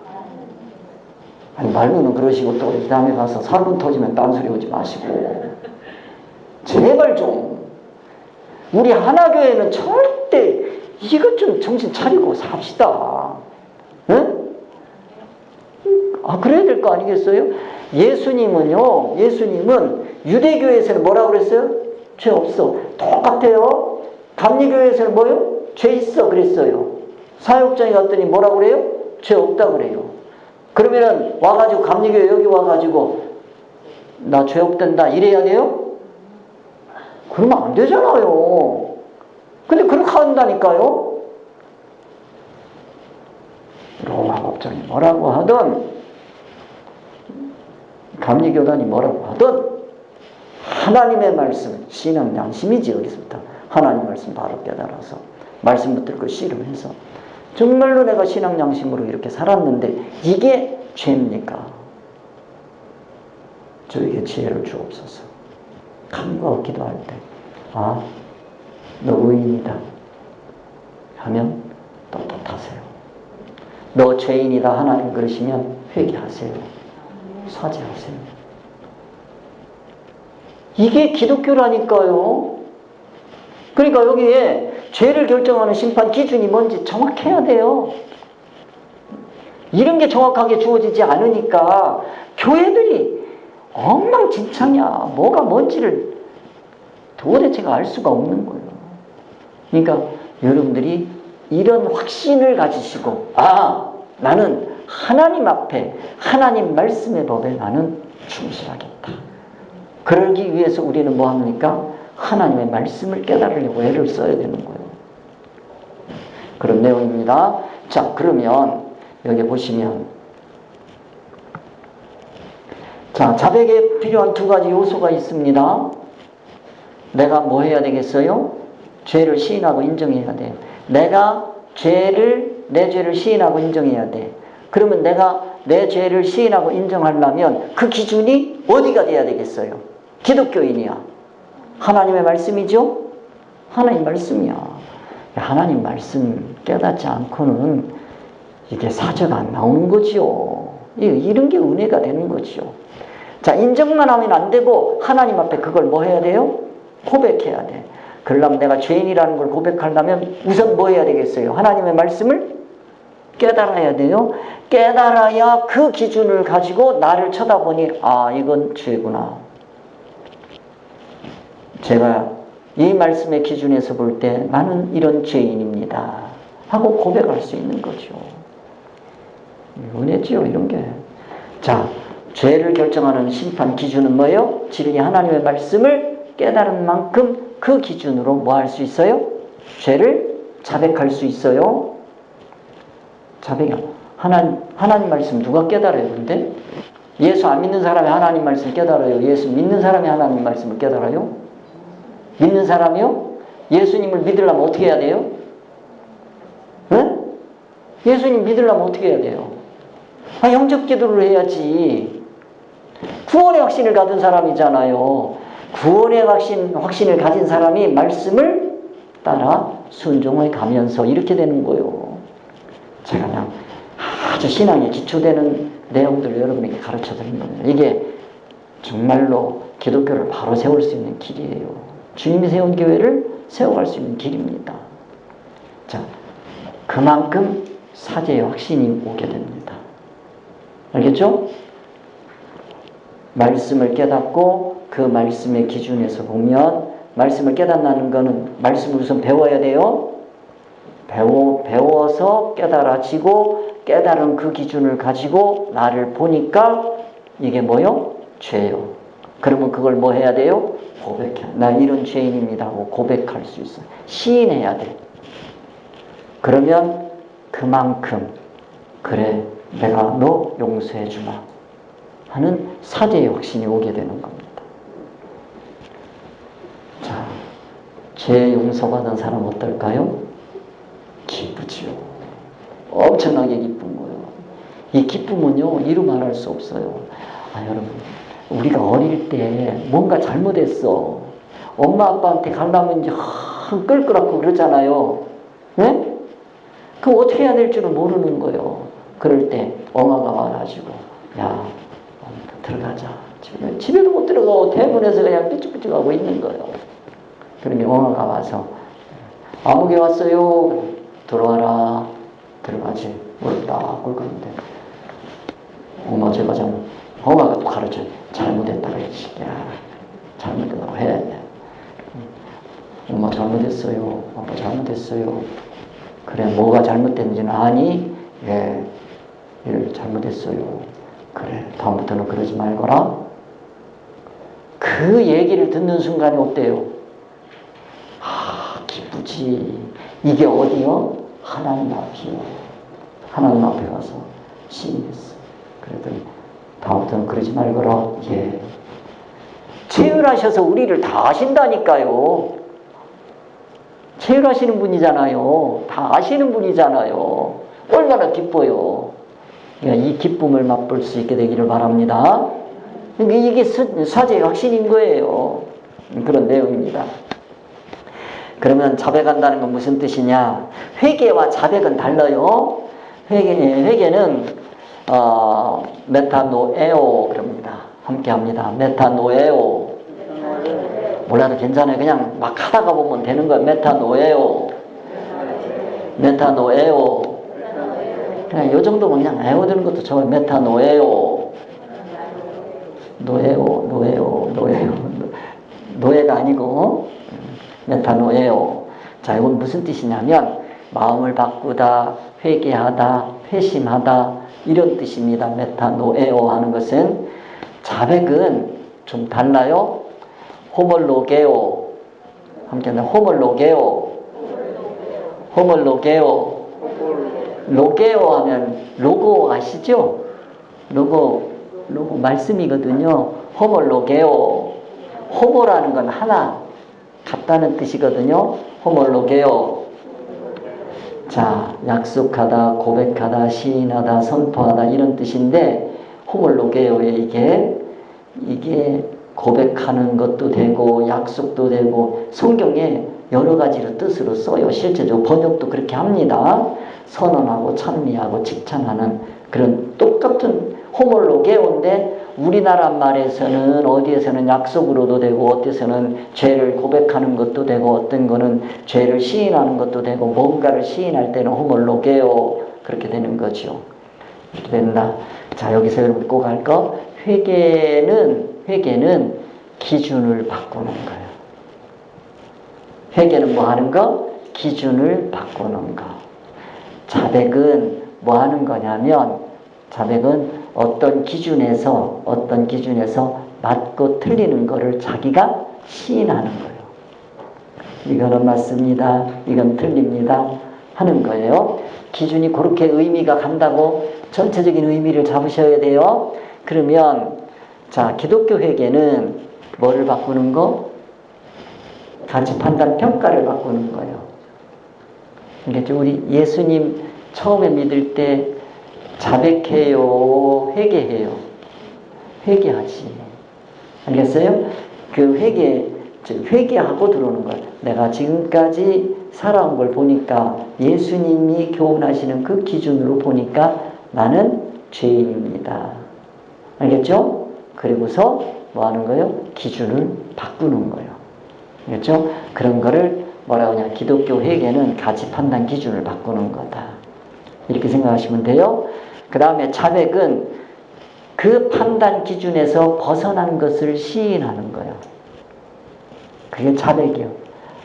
아니, 말로는 그러시고 또 그 다음에 가서 사건 터지면 딴소리 오지 마시고 제발 좀 우리 하나교회는 절대 이것 좀 정신 차리고 삽시다. 응? 아, 그래야 될 거 아니겠어요? 예수님은 유대교회에서는 뭐라고 그랬어요? 죄 없어. 똑같아요. 감리교회에서는 뭐요? 죄 있어 그랬어요. 사역장에 갔더니 뭐라고 그래요? 죄 없다 그래요. 그러면은 와가지고 감리교회 여기 와가지고 나 죄 없단다 이래야 돼요? 그러면 안 되잖아요. 근데 그렇게 한다니까요. 로마 법정이 뭐라고 하든 감리교단이 뭐라고 하든 하나님의 말씀, 신앙 양심이지. 여기서부터 하나님 말씀 바로 깨달아서 말씀 붙들고 씨름해서 정말로 내가 신앙 양심으로 이렇게 살았는데 이게 죄입니까? 저에게 지혜를 주옵소서. 간과 기도할 때 아, 너 의인이다 하면 떳떳하세요. 너 죄인이다 하나님 그러시면 회개하세요. 사죄하세요. 이게 기독교라니까요. 그러니까 여기에 죄를 결정하는 심판 기준이 뭔지 정확해야 돼요. 이런 게 정확하게 주어지지 않으니까 교회들이 엉망진창이야. 뭐가 뭔지를 도대체가 알 수가 없는 거예요. 그러니까 여러분들이 이런 확신을 가지시고 아, 나는 하나님 앞에 하나님 말씀의 법에 나는 충실하겠다. 그러기 위해서 우리는 뭐 합니까? 하나님의 말씀을 깨달으려고 애를 써야 되는 거예요. 그런 내용입니다. 자, 그러면 여기 보시면 자, 자백에 필요한 두 가지 요소가 있습니다. 내가 뭐 해야 되겠어요? 죄를 시인하고 인정해야 돼. 내가 내 죄를 시인하고 인정해야 돼. 그러면 내가 내 죄를 시인하고 인정하려면 그 기준이 어디가 돼야 되겠어요? 기독교인이야. 하나님의 말씀이죠? 하나님 말씀이야. 하나님 말씀 깨닫지 않고는 이게 사죄가 안 나오는 거지요. 이런 게 은혜가 되는 거지요. 자, 인정만 하면 안 되고 하나님 앞에 그걸 뭐 해야 돼요? 고백해야 돼. 그러려면 내가 죄인이라는 걸 고백하려면 우선 뭐 해야 되겠어요? 하나님의 말씀을 깨달아야 돼요. 깨달아야 그 기준을 가지고 나를 쳐다보니 아, 이건 죄구나. 제가 이 말씀의 기준에서 볼 때 나는 이런 죄인입니다 하고 고백할 수 있는 거죠. 은혜지요, 이런 게. 자, 죄를 결정하는 심판 기준은 뭐예요? 진리 하나님의 말씀을 깨달은 만큼 그 기준으로 뭐 할 수 있어요? 죄를 자백할 수 있어요. 자백이 하나님 말씀 누가 깨달아요? 근데 예수 안 믿는 사람이 하나님 말씀 깨달아요? 예수 믿는 사람이 하나님 말씀을 깨달아요? 믿는 사람이요? 예수님을 믿으려면 어떻게 해야 돼요? 네? 예수님 믿으려면 어떻게 해야 돼요? 영접 기도를 해야지. 구원의 확신을 가진 사람이잖아요. 구원의 확신을 가진 사람이 말씀을 따라 순종해 가면서 이렇게 되는 거예요. 제가 그냥 아주 신앙에 기초되는 내용들을 여러분에게 가르쳐 드리는 겁니다. 이게 정말로 기독교를 바로 세울 수 있는 길이에요. 주님이 세운 교회를 세워갈 수 있는 길입니다. 자, 그만큼 사죄의 확신이 오게 됩니다. 알겠죠? 말씀을 깨닫고 그 말씀의 기준에서 보면 말씀을 깨닫는 거는 말씀을 우선 배워야 돼요. 배워서 깨달아지고 깨달은 그 기준을 가지고 나를 보니까 이게 뭐요? 죄요. 그러면 그걸 뭐 해야 돼요? 고백해. 나 이런 죄인입니다 하고 고백할 수 있어요. 시인해야 돼. 그러면 그만큼 그래 내가 너 용서해 주마 하는 사죄의 확신이 오게 되는 겁니다. 자, 죄 용서받은 사람 어떨까요? 기쁘지요. 엄청나게 기쁜 거예요. 이 기쁨은요 이루 말할 수 없어요. 여러분, 우리가 어릴 때 뭔가 잘못했어. 엄마 아빠한테 가려면 이제 끌끌하고 그러잖아요. 네? 그럼 어떻게 해야 될 줄을 모르는 거예요. 그럴 때 엄마가 와가지고 야, 들어가자. 집에도 못 들어가고 대문에서 그냥 삐죽삐죽하고 있는 거예요. 그러면 엄마가 와서 아무개 왔어요. 들어와라. 들어가지. 무릎 딱 꿇고 있는데 엄마 제가 엄마가 또 가르쳐요. 잘못했다 그랬지. 야, 잘못했다고 해. 엄마 잘못했어요. 아빠 잘못했어요. 그래, 뭐가 잘못됐는지는 아니? 예, 잘못했어요. 그래, 다음부터는 그러지 말거라. 그 얘기를 듣는 순간에 어때요? 기쁘지. 이게 어디요? 하나님 앞이요. 하나님 앞에 가서 시인했어. 그랬더니 다음부터는 그러지 말거라. 예. 체휼하셔서 우리를 다 아신다니까요. 체휼하시는 분이잖아요. 다 아시는 분이잖아요. 얼마나 기뻐요. 이 기쁨을 맛볼 수 있게 되기를 바랍니다. 이게 사죄의 확신인 거예요. 그런 내용입니다. 그러면 자백한다는 건 무슨 뜻이냐? 회개와 자백은 달라요. 회개는 메타노에오 그럽니다. 함께 합니다. 메타노에오. 몰라도 괜찮아요. 그냥 막 하다가 보면 되는 거예요. 메타노에오. 메타노에오. 그냥 요 정도면 그냥 외워두는 것도 좋아요. 메타노에오. 노에오. 노예가 아니고 메타노에오. 자, 이건 무슨 뜻이냐면 마음을 바꾸다, 회개하다, 회심하다 이런 뜻입니다. 메타노에오 하는 것은. 자백은 좀 달라요. 호멀로게오. 함께 하면 호멀로게오. 로게오 하면 로고 아시죠? 로고 말씀이거든요. 호멀로게오. 호모라는 건 하나 같다는 뜻이거든요. 호멀로게오. 자, 약속하다, 고백하다, 시인하다, 선포하다 이런 뜻인데 호몰로게오에 이게 고백하는 것도 되고 약속도 되고 성경에 여러 가지로 뜻으로 써요. 실제적으로 번역도 그렇게 합니다. 선언하고 찬미하고 칭찬하는 그런 똑같은 호몰로게오인데 우리나라 말에서는 어디에서는 약속으로도 되고 어디에서는 죄를 고백하는 것도 되고 어떤 거는 죄를 시인하는 것도 되고 뭔가를 시인할 때는 호몰로게오 그렇게 되는 거죠. 이렇게 된다. 자, 여기서 여러분 꼭 알 거 회개는 기준을 바꾸는 거예요. 회개는 뭐 하는 거? 기준을 바꾸는 거. 자백은 뭐 하는 거냐면 자백은 어떤 기준에서 맞고 틀리는 거를 자기가 시인하는 거예요. 이거는 맞습니다. 이건 틀립니다. 하는 거예요. 기준이 그렇게 의미가 간다고 전체적인 의미를 잡으셔야 돼요. 그러면 자, 기독교 회개는 뭐를 바꾸는 거? 가치 판단 평가를 바꾸는 거예요. 그러니까 우리 예수님 처음에 믿을 때 자백해요, 회개해요. 회개하지. 알겠어요? 그 회개하고 들어오는 거예요. 내가 지금까지 살아온 걸 보니까 예수님이 교훈하시는 그 기준으로 보니까 나는 죄인입니다. 알겠죠? 그리고서 뭐 하는 거예요? 기준을 바꾸는 거예요. 알겠죠? 그런 거를 뭐라고 하냐? 기독교 회개는 가치 판단 기준을 바꾸는 거다. 이렇게 생각하시면 돼요. 그 다음에 자백은 그 판단 기준에서 벗어난 것을 시인하는 거예요. 그게 자백이요.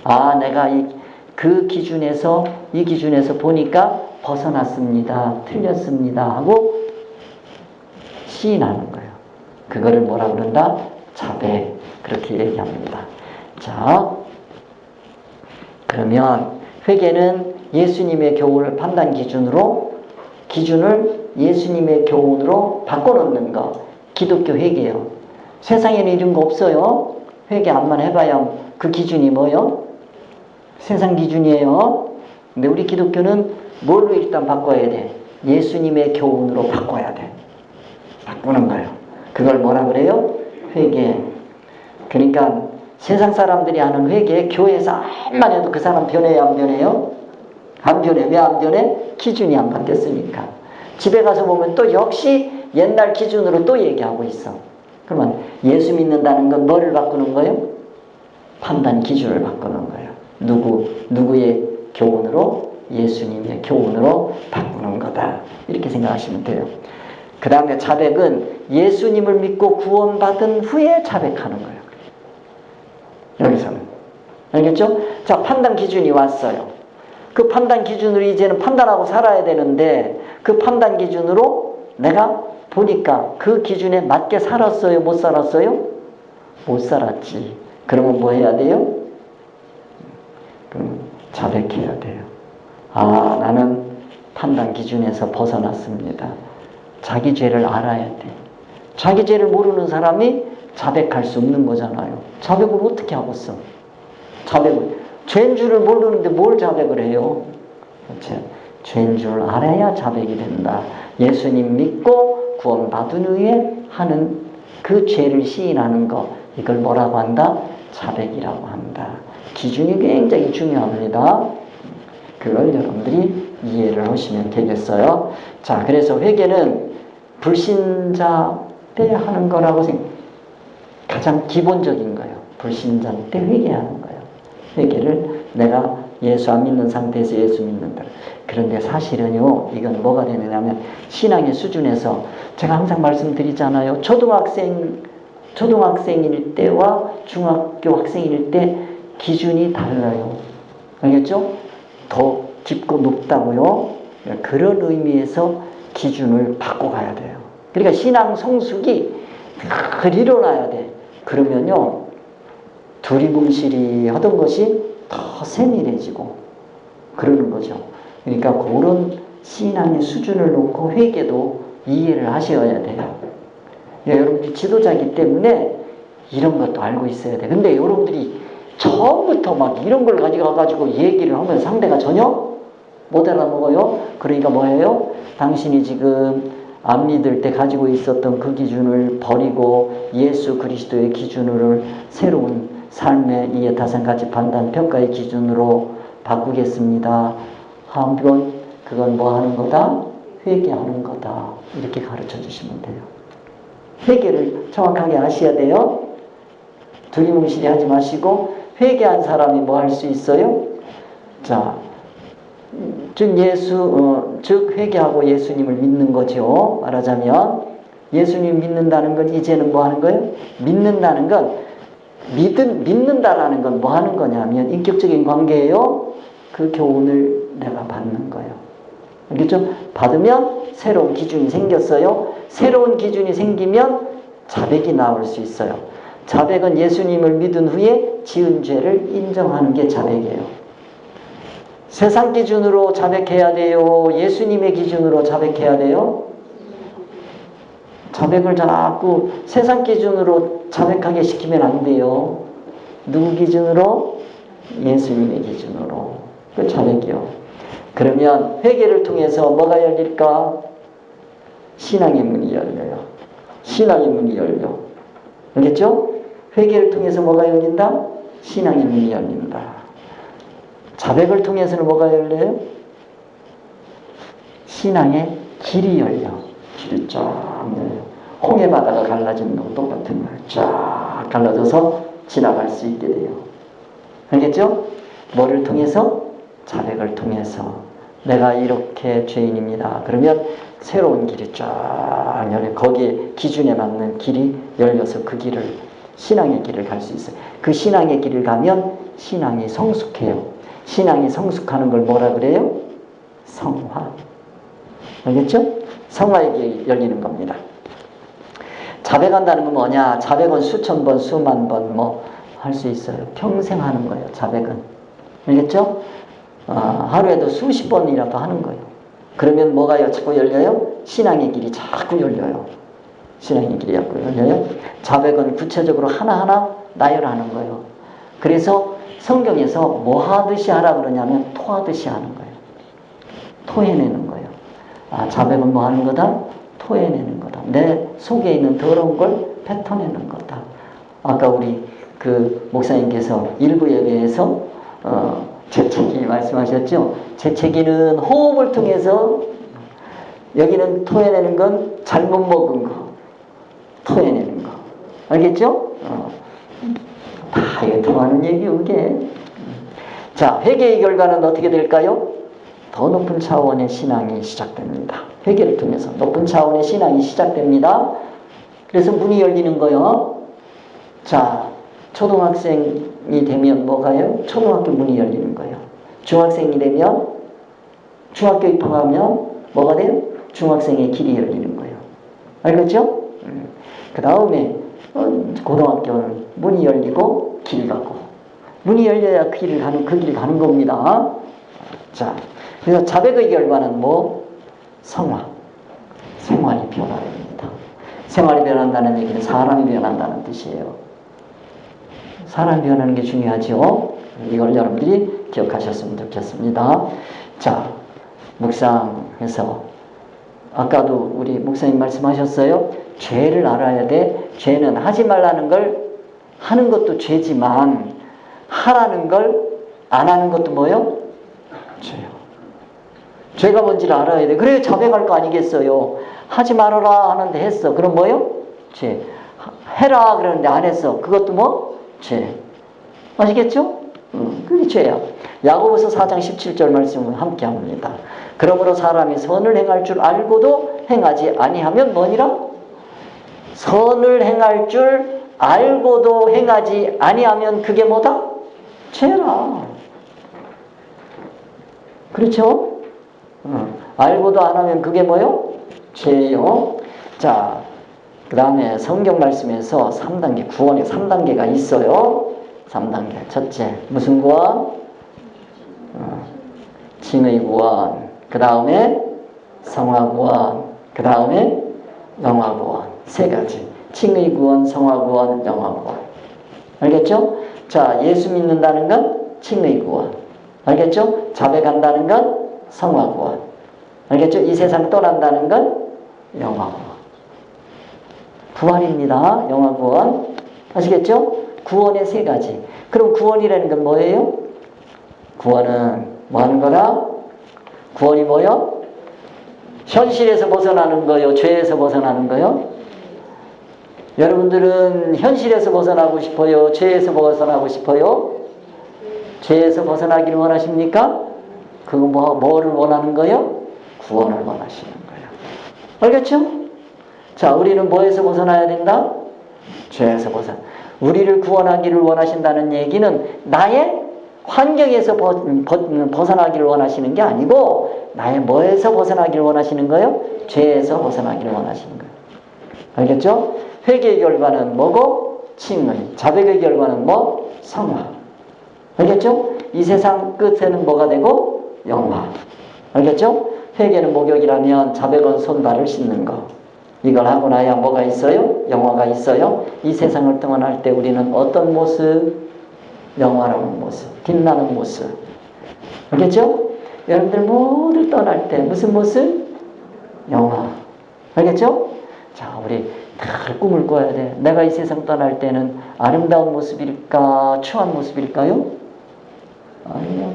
아, 내가 그 기준에서 이 기준에서 보니까 벗어났습니다. 틀렸습니다. 하고 시인하는 거예요. 그거를 뭐라 그런다? 자백. 그렇게 얘기합니다. 자, 그러면 회개는 예수님의 교훈을 판단 기준을 예수님의 교훈으로 바꿔놓는 거. 기독교 회개요. 세상에는 이런 거 없어요. 회개 안만 해봐야 그 기준이 뭐요? 세상 기준이에요. 근데 우리 기독교는 뭘로 일단 바꿔야 돼? 예수님의 교훈으로 바꿔야 돼. 바꾸는 거예요. 그걸 뭐라 그래요? 회개. 그러니까 세상 사람들이 하는 회개, 교회에서 암만 해도 그 사람 변해요, 안 변해요? 안 변해. 왜 안 변해? 기준이 안 바뀌었으니까. 집에 가서 보면 또 역시 옛날 기준으로 또 얘기하고 있어. 그러면 예수 믿는다는 건 뭐를 바꾸는 거예요? 판단 기준을 바꾸는 거예요. 누구의 교훈으로? 예수님의 교훈으로 바꾸는 거다. 이렇게 생각하시면 돼요. 그 다음에 자백은 예수님을 믿고 구원받은 후에 자백하는 거예요. 여기서는. 알겠죠? 자, 판단 기준이 왔어요. 그 판단 기준으로 이제는 판단하고 살아야 되는데 그 판단 기준으로 내가 보니까 그 기준에 맞게 살았어요? 못 살았어요? 못 살았지. 그러면 뭐 해야 돼요? 그럼 자백해야 돼요. 아, 나는 판단 기준에서 벗어났습니다. 자기 죄를 알아야 돼. 자기 죄를 모르는 사람이 자백할 수 없는 거잖아요. 자백을 어떻게 하겠어? 죄인 줄을 모르는데 뭘 자백을 해요? 죄인 줄 알아야 자백이 된다. 예수님 믿고 구원받은 후에 하는 그 죄를 시인하는 거, 이걸 뭐라고 한다? 자백이라고 한다. 기준이 굉장히 중요합니다. 그걸 여러분들이 이해를 하시면 되겠어요. 자, 그래서 회개는 불신자 때 하는 거라고 가장 기본적인 거예요. 불신자 때 회개하는 거예요. 회개를 내가 예수 안 믿는 상태에서 예수 믿는다. 그런데 사실은요, 이건 뭐가 되느냐면 신앙의 수준에서 제가 항상 말씀드리잖아요. 초등학생일 때와 중학교 학생일 때 기준이 달라요. 알겠죠? 더 깊고 높다고요. 그런 의미에서 기준을 바꿔가야 돼요. 그러니까 신앙 성숙이 늘 일어나야 돼. 그러면요, 두리뭉실이 하던 것이 더 세밀해지고 그러는 거죠. 그러니까 그런 신앙의 수준을 놓고 회개도 이해를 하셔야 돼요. 여러분들이 지도자이기 때문에 이런 것도 알고 있어야 돼. 근데 여러분들이 처음부터 막 이런 걸 가지고 얘기를 하면 상대가 전혀 못 알아먹어요. 그러니까 뭐예요? 당신이 지금 안 믿을 때 가지고 있었던 그 기준을 버리고 예수 그리스도의 기준으로 새로운 삶의 이해 타산가치 판단 평가의 기준으로 바꾸겠습니다 하면 그건 뭐 하는 거다? 회개하는 거다. 이렇게 가르쳐 주시면 돼요. 회개를 정확하게 아셔야 돼요. 두리뭉실이 하지 마시고 회개한 사람이 뭐 할 수 있어요? 자, 즉 즉 회개하고 예수님을 믿는 거죠. 말하자면 예수님 믿는다는 건 이제는 뭐 하는 거예요? 믿는다는 건 믿는다라는 건 뭐 하는 거냐면 인격적인 관계예요. 그 교훈을 내가 받는 거예요. 알겠죠? 받으면 새로운 기준이 생겼어요. 새로운 기준이 생기면 자백이 나올 수 있어요. 자백은 예수님을 믿은 후에 지은 죄를 인정하는 게 자백이에요. 세상 기준으로 자백해야 돼요? 예수님의 기준으로 자백해야 돼요? 자백을 자꾸 세상 기준으로 자백하게 시키면 안 돼요. 누구 기준으로? 예수님의 기준으로. 그 자백이요. 그러면 회개를 통해서 뭐가 열릴까? 신앙의 문이 열려요. 신앙의 문이 열려. 알겠죠? 회개를 통해서 뭐가 열린다? 신앙의 문이 열린다. 자백을 통해서는 뭐가 열려요? 신앙의 길이 열려. 길이 쫙 열려. 홍해 바다가 갈라지는 거 똑같은 거예요. 쫙 갈라져서 지나갈 수 있게 돼요. 알겠죠? 뭐를 통해서? 자백을 통해서. 내가 이렇게 죄인입니다. 그러면 새로운 길이 쫙 열려. 거기에 기준에 맞는 길이 열려서 그 길을, 신앙의 길을 갈 수 있어요. 그 신앙의 길을 가면 신앙이 성숙해요. 신앙이 성숙하는 걸 뭐라 그래요? 성화. 알겠죠? 성화의 길이 열리는 겁니다. 자백한다는 건 뭐냐? 자백은 수천 번, 수만 번 뭐 할 수 있어요. 평생 하는 거예요. 자백은. 알겠죠? 하루에도 수십 번이라도 하는 거예요. 그러면 뭐가 자꾸 열려요? 신앙의 길이 자꾸 열려요. 신앙의 길이 자꾸 열려요. 자백은 구체적으로 하나하나 나열하는 거예요. 그래서 성경에서 뭐 하듯이 하라 그러냐면 토하듯이 하는 거예요. 토해내는 거예요. 자백은 뭐 하는 거다? 토해내는 거다. 내 속에 있는 더러운 걸 뱉어내는 거다. 아까 우리 그 목사님께서 일부 예배에서 재채기 말씀하셨죠? 재채기는 호흡을 통해서, 여기는 토해내는 건 잘못 먹은 거, 토해내는 거. 알겠죠? 다 이게 통하는 얘기예요, 이게. 자, 회개의 결과는 어떻게 될까요? 더 높은 차원의 신앙이 시작됩니다. 회개를 통해서 높은 차원의 신앙이 시작됩니다. 그래서 문이 열리는 거예요. 자, 초등학생이 되면 뭐가요? 초등학교 문이 열리는 거예요. 중학생이 되면, 중학교 입학하면 뭐가 돼요? 중학생의 길이 열리는 거예요. 알겠죠? 그 다음에 고등학교는 문이 열리고 길이 가고, 문이 열려야 그 길을 가는 겁니다. 자, 그래서 자백의 결과는 뭐? 성화. 생활이 변화됩니다. 생활이 변한다는 얘기는 사람이 변한다는 뜻이에요. 사람이 변하는 게 중요하죠. 이걸 여러분들이 기억하셨으면 좋겠습니다. 자, 묵상해서 아까도 우리 목사님 말씀하셨어요. 죄를 알아야 돼. 죄는 하지 말라는 걸 하는 것도 죄지만 하라는 걸 안 하는 것도 뭐요? 죄요. 죄가 뭔지를 알아야 돼. 그래 자백할 거 아니겠어요. 하지 말아라 하는데 했어. 그럼 뭐요? 죄. 해라 그러는데 안 했어. 그것도 뭐? 죄. 아시겠죠? 그게 죄야. 야고보서 4장 17절 말씀을 함께 합니다. 그러므로 사람이 선을 행할 줄 알고도 행하지 아니하면 뭐니라? 선을 행할 줄 알고도 행하지 아니하면 그게 뭐다? 죄라. 그렇죠? 알고도 안 하면 그게 뭐요? 죄요. 자, 그 다음에 성경 말씀에서 3단계, 구원의 3단계가 있어요. 3단계. 첫째, 무슨 구원? 칭의 구원. 그 다음에 성화 구원. 그 다음에 영화 구원. 세 가지. 칭의 구원, 성화 구원, 영화 구원. 알겠죠? 자, 예수 믿는다는 건 칭의 구원. 알겠죠? 자백한다는 건 성화구원. 알겠죠? 이 세상 떠난다는 건 영화구원. 부활입니다. 영화구원. 아시겠죠? 구원의 세 가지. 그럼 구원이라는 건 뭐예요? 구원은 뭐 하는 거라? 구원이 뭐요? 현실에서 벗어나는 거요? 죄에서 벗어나는 거요? 여러분들은 현실에서 벗어나고 싶어요? 죄에서 벗어나고 싶어요? 죄에서 벗어나기를 원하십니까? 그거 뭐를 원하는 거요? 구원을 원하시는 거예요. 알겠죠? 자, 우리는 뭐에서 벗어나야 된다? 죄에서 벗어나. 우리를 구원하기를 원하신다는 얘기는 나의 환경에서 벗어나기를 원하시는 게 아니고 나의 뭐에서 벗어나기를 원하시는 거예요? 죄에서 벗어나기를 원하시는 거예요. 알겠죠? 회개의 결과는 뭐고? 칭의. 자백의 결과는 뭐? 성화. 알겠죠? 이 세상 끝에는 뭐가 되고? 영화. 알겠죠? 회개는 목욕이라면 자백은 손발을 씻는 거. 이걸 하고 나야 뭐가 있어요? 영화가 있어요. 이 세상을 떠날 때 우리는 어떤 모습? 영화로운 모습, 빛나는 모습. 알겠죠? 여러분들 모두 떠날 때 무슨 모습? 영화. 알겠죠? 자, 우리 다 꿈을 꿔야 돼. 내가 이 세상 떠날 때는 아름다운 모습일까? 추한 모습일까요? 아니요.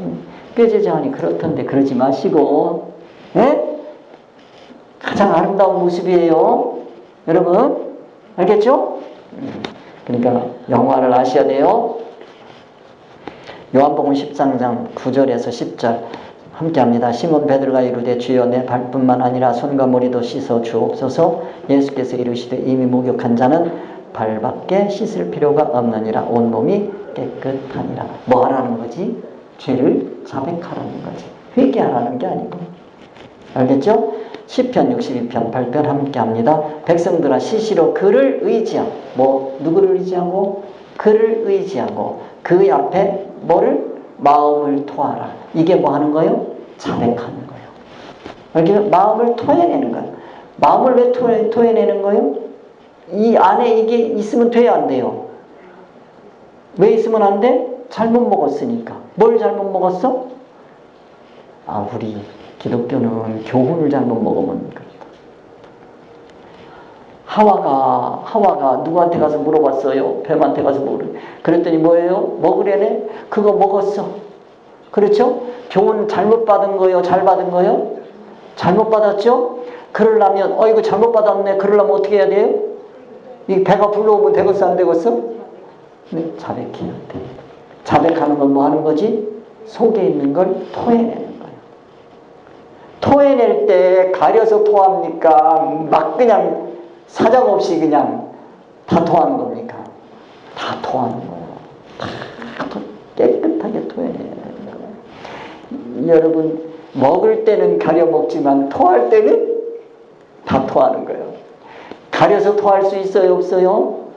꾀죄자하니 그렇던데 그러지 마시고, 예? 가장 아름다운 모습이에요. 여러분, 알겠죠? 그러니까 영화를 아셔야 돼요. 요한복음 13장 9절에서 10절 함께합니다. 시몬 베드로가 이르되 주여 내 발뿐만 아니라 손과 머리도 씻어 주옵소서. 예수께서 이르시되 이미 목욕한 자는 발밖에 씻을 필요가 없느니라. 온몸이 깨끗하니라. 뭐 하라는 거지? 죄를 자백하라는 거지. 회개하라는 게 아니고. 알겠죠? 시편 62편 8편 함께합니다. 백성들아 시시로 그를 의지하고, 뭐 누구를 의지하고? 그를 의지하고 그 앞에 뭐를? 마음을 토하라. 이게 뭐 하는 거예요? 자백하는 거예요. 알겠죠? 마음을 토해내는 거예요. 마음을 왜 토해내는 거예요? 이 안에 이게 있으면 돼야 안 돼요. 왜 있으면 안 돼? 잘못 먹었으니까. 뭘 잘못 먹었어? 아, 우리 기독교는 교훈을 잘못 먹으면 그렇다. 하와가 누구한테 가서 물어봤어요? 뱀한테 가서 그랬더니 뭐예요? 먹으래네? 그거 먹었어. 그렇죠? 교훈 잘못 받은 거예요? 잘 받은 거예요? 잘못 받았죠? 그러려면 이거 잘못 받았네. 그러려면 어떻게 해야 돼요? 이 배가 불러오면 되겠어 안 되겠어? 네, 자백해야 돼. 자백하는 건 뭐 하는 거지? 속에 있는 걸 토해내는 거예요. 토해낼 때 가려서 토합니까? 막 그냥 사정없이 그냥 다 토하는 겁니까? 다 토하는 거예요. 다 깨끗하게 토해내야 되는 거예요. 여러분, 먹을 때는 가려 먹지만 토할 때는 다 토하는 거예요. 가려서 토할 수 있어요? 없어요?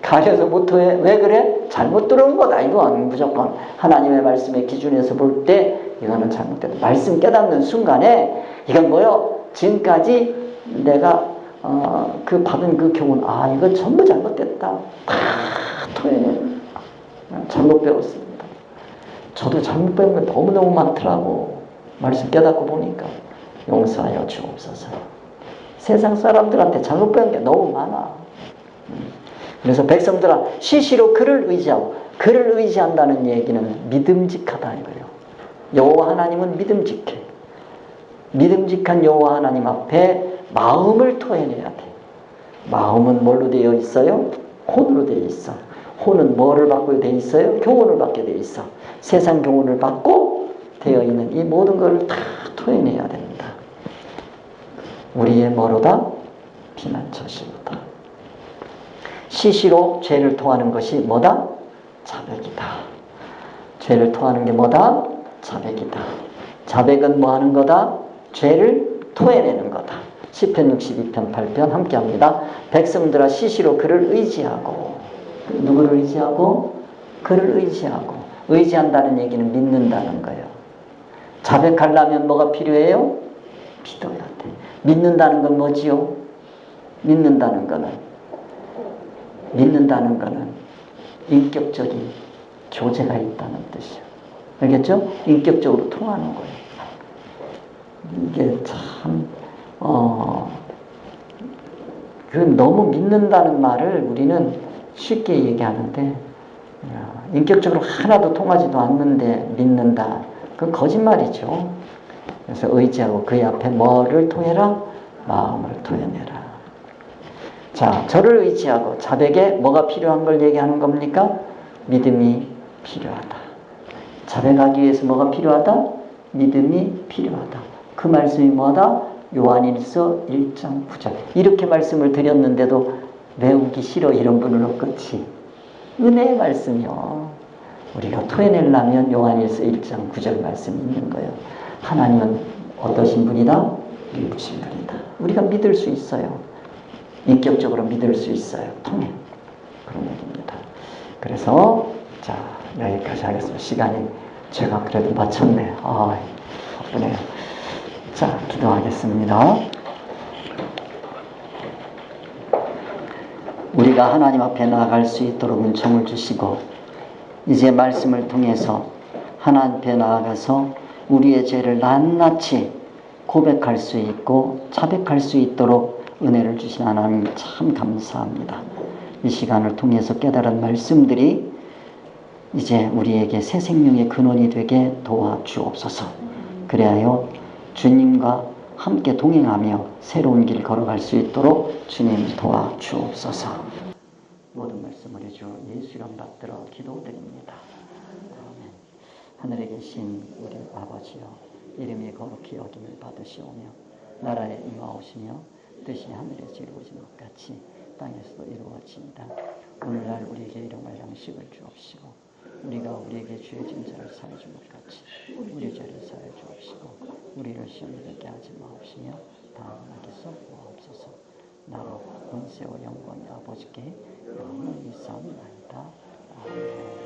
가려서 못 토해. 왜 그래? 잘못 들어온 거다. 이건 무조건 하나님의 말씀의 기준에서 볼 때 이거는 잘못됐다. 말씀 깨닫는 순간에 이건 뭐요? 지금까지 내가 그 받은 그 교훈, 이거 전부 잘못됐다. 다 토해내는. 잘못 배웠습니다. 저도 잘못 배운 게 너무너무 많더라고. 말씀 깨닫고 보니까. 용서하여 주옵소서. 세상 사람들한테 잘못 배운 게 너무 많아. 그래서 백성들아 시시로 그를 의지하고, 그를 의지한다는 얘기는 믿음직하다 이거예요. 여호와 하나님은 믿음직해. 믿음직한 여호와 하나님 앞에 마음을 토해내야 돼. 마음은 뭘로 되어 있어요? 혼으로 되어 있어. 혼은 뭐를 받고 되어 있어요? 교훈을 받게 되어 있어. 세상 교훈을 받고 되어 있는 이 모든 걸 다 토해내야 됩니다. 우리의 뭐로다? 피난처시로다. 시시로 죄를 토하는 것이 뭐다? 자백이다. 죄를 토하는 게 뭐다? 자백이다. 자백은 뭐 하는 거다? 죄를 토해내는 거다. 시편 62편 8편 함께합니다. 백성들아 시시로 그를 의지하고. 누구를 의지하고? 그를 의지하고. 의지한다는 얘기는 믿는다는 거예요. 자백하려면 뭐가 필요해요? 믿어야 돼. 믿는다는 건 뭐지요? 믿는다는 거는 인격적인 교제가 있다는 뜻이에요. 알겠죠? 인격적으로 통하는 거예요. 이게 참, 그 너무 믿는다는 말을 우리는 쉽게 얘기하는데, 인격적으로 하나도 통하지도 않는데 믿는다. 그건 거짓말이죠. 그래서 의지하고 그의 앞에 뭐를 토해라? 마음을 토해내라. 자, 저를 의지하고 자백에 뭐가 필요한 걸 얘기하는 겁니까? 믿음이 필요하다. 자백하기 위해서 뭐가 필요하다? 믿음이 필요하다. 그 말씀이 뭐다? 요한일서 1장 9절. 이렇게 말씀을 드렸는데도 외우기 싫어 이런 분은 없겠지. 은혜의 말씀이요. 우리가 토해내려면 요한일서 1장 9절 말씀이 있는 거예요. 하나님은 어떠신 분이다? 이루신 분이다. 우리가 믿을 수 있어요. 인격적으로 믿을 수 있어요. 통해. 그런 얘기입니다. 그래서 자, 여기까지 하겠습니다. 시간이 제가 그래도 마쳤네. 바쁘네요. 자, 기도하겠습니다. 우리가 하나님 앞에 나아갈 수 있도록 은총을 주시고 이제 말씀을 통해서 하나님 앞에 나아가서 우리의 죄를 낱낱이 고백할 수 있고 자백할 수 있도록 은혜를 주신 하나님 참 감사합니다. 이 시간을 통해서 깨달은 말씀들이 이제 우리에게 새 생명의 근원이 되게 도와주옵소서. 그래야 주님과 함께 동행하며 새로운 길 걸어갈 수 있도록 주님 도와주옵소서. 모든 말씀을 해주 예수 이름 받들어 기도드립니다. 아멘. 하늘에 계신 우리 아버지여, 이름이 거룩히 여김을 받으시오며 나라에 임하오시며 뜻이 하늘에서 이루어진 것 같이 땅에서도 이루어진다. 오늘날 우리에게 일용할 양식을 주옵시고 우리가 우리에게 죄진 자를 사해 준 것 같이 우리 죄를 사해 주옵시고 우리를 시험에 들게 하지 마옵시며 다만 악에서 구하옵소서. 나로 권세와 영광이 아버지께 영원히 있사옵나이다. 아멘.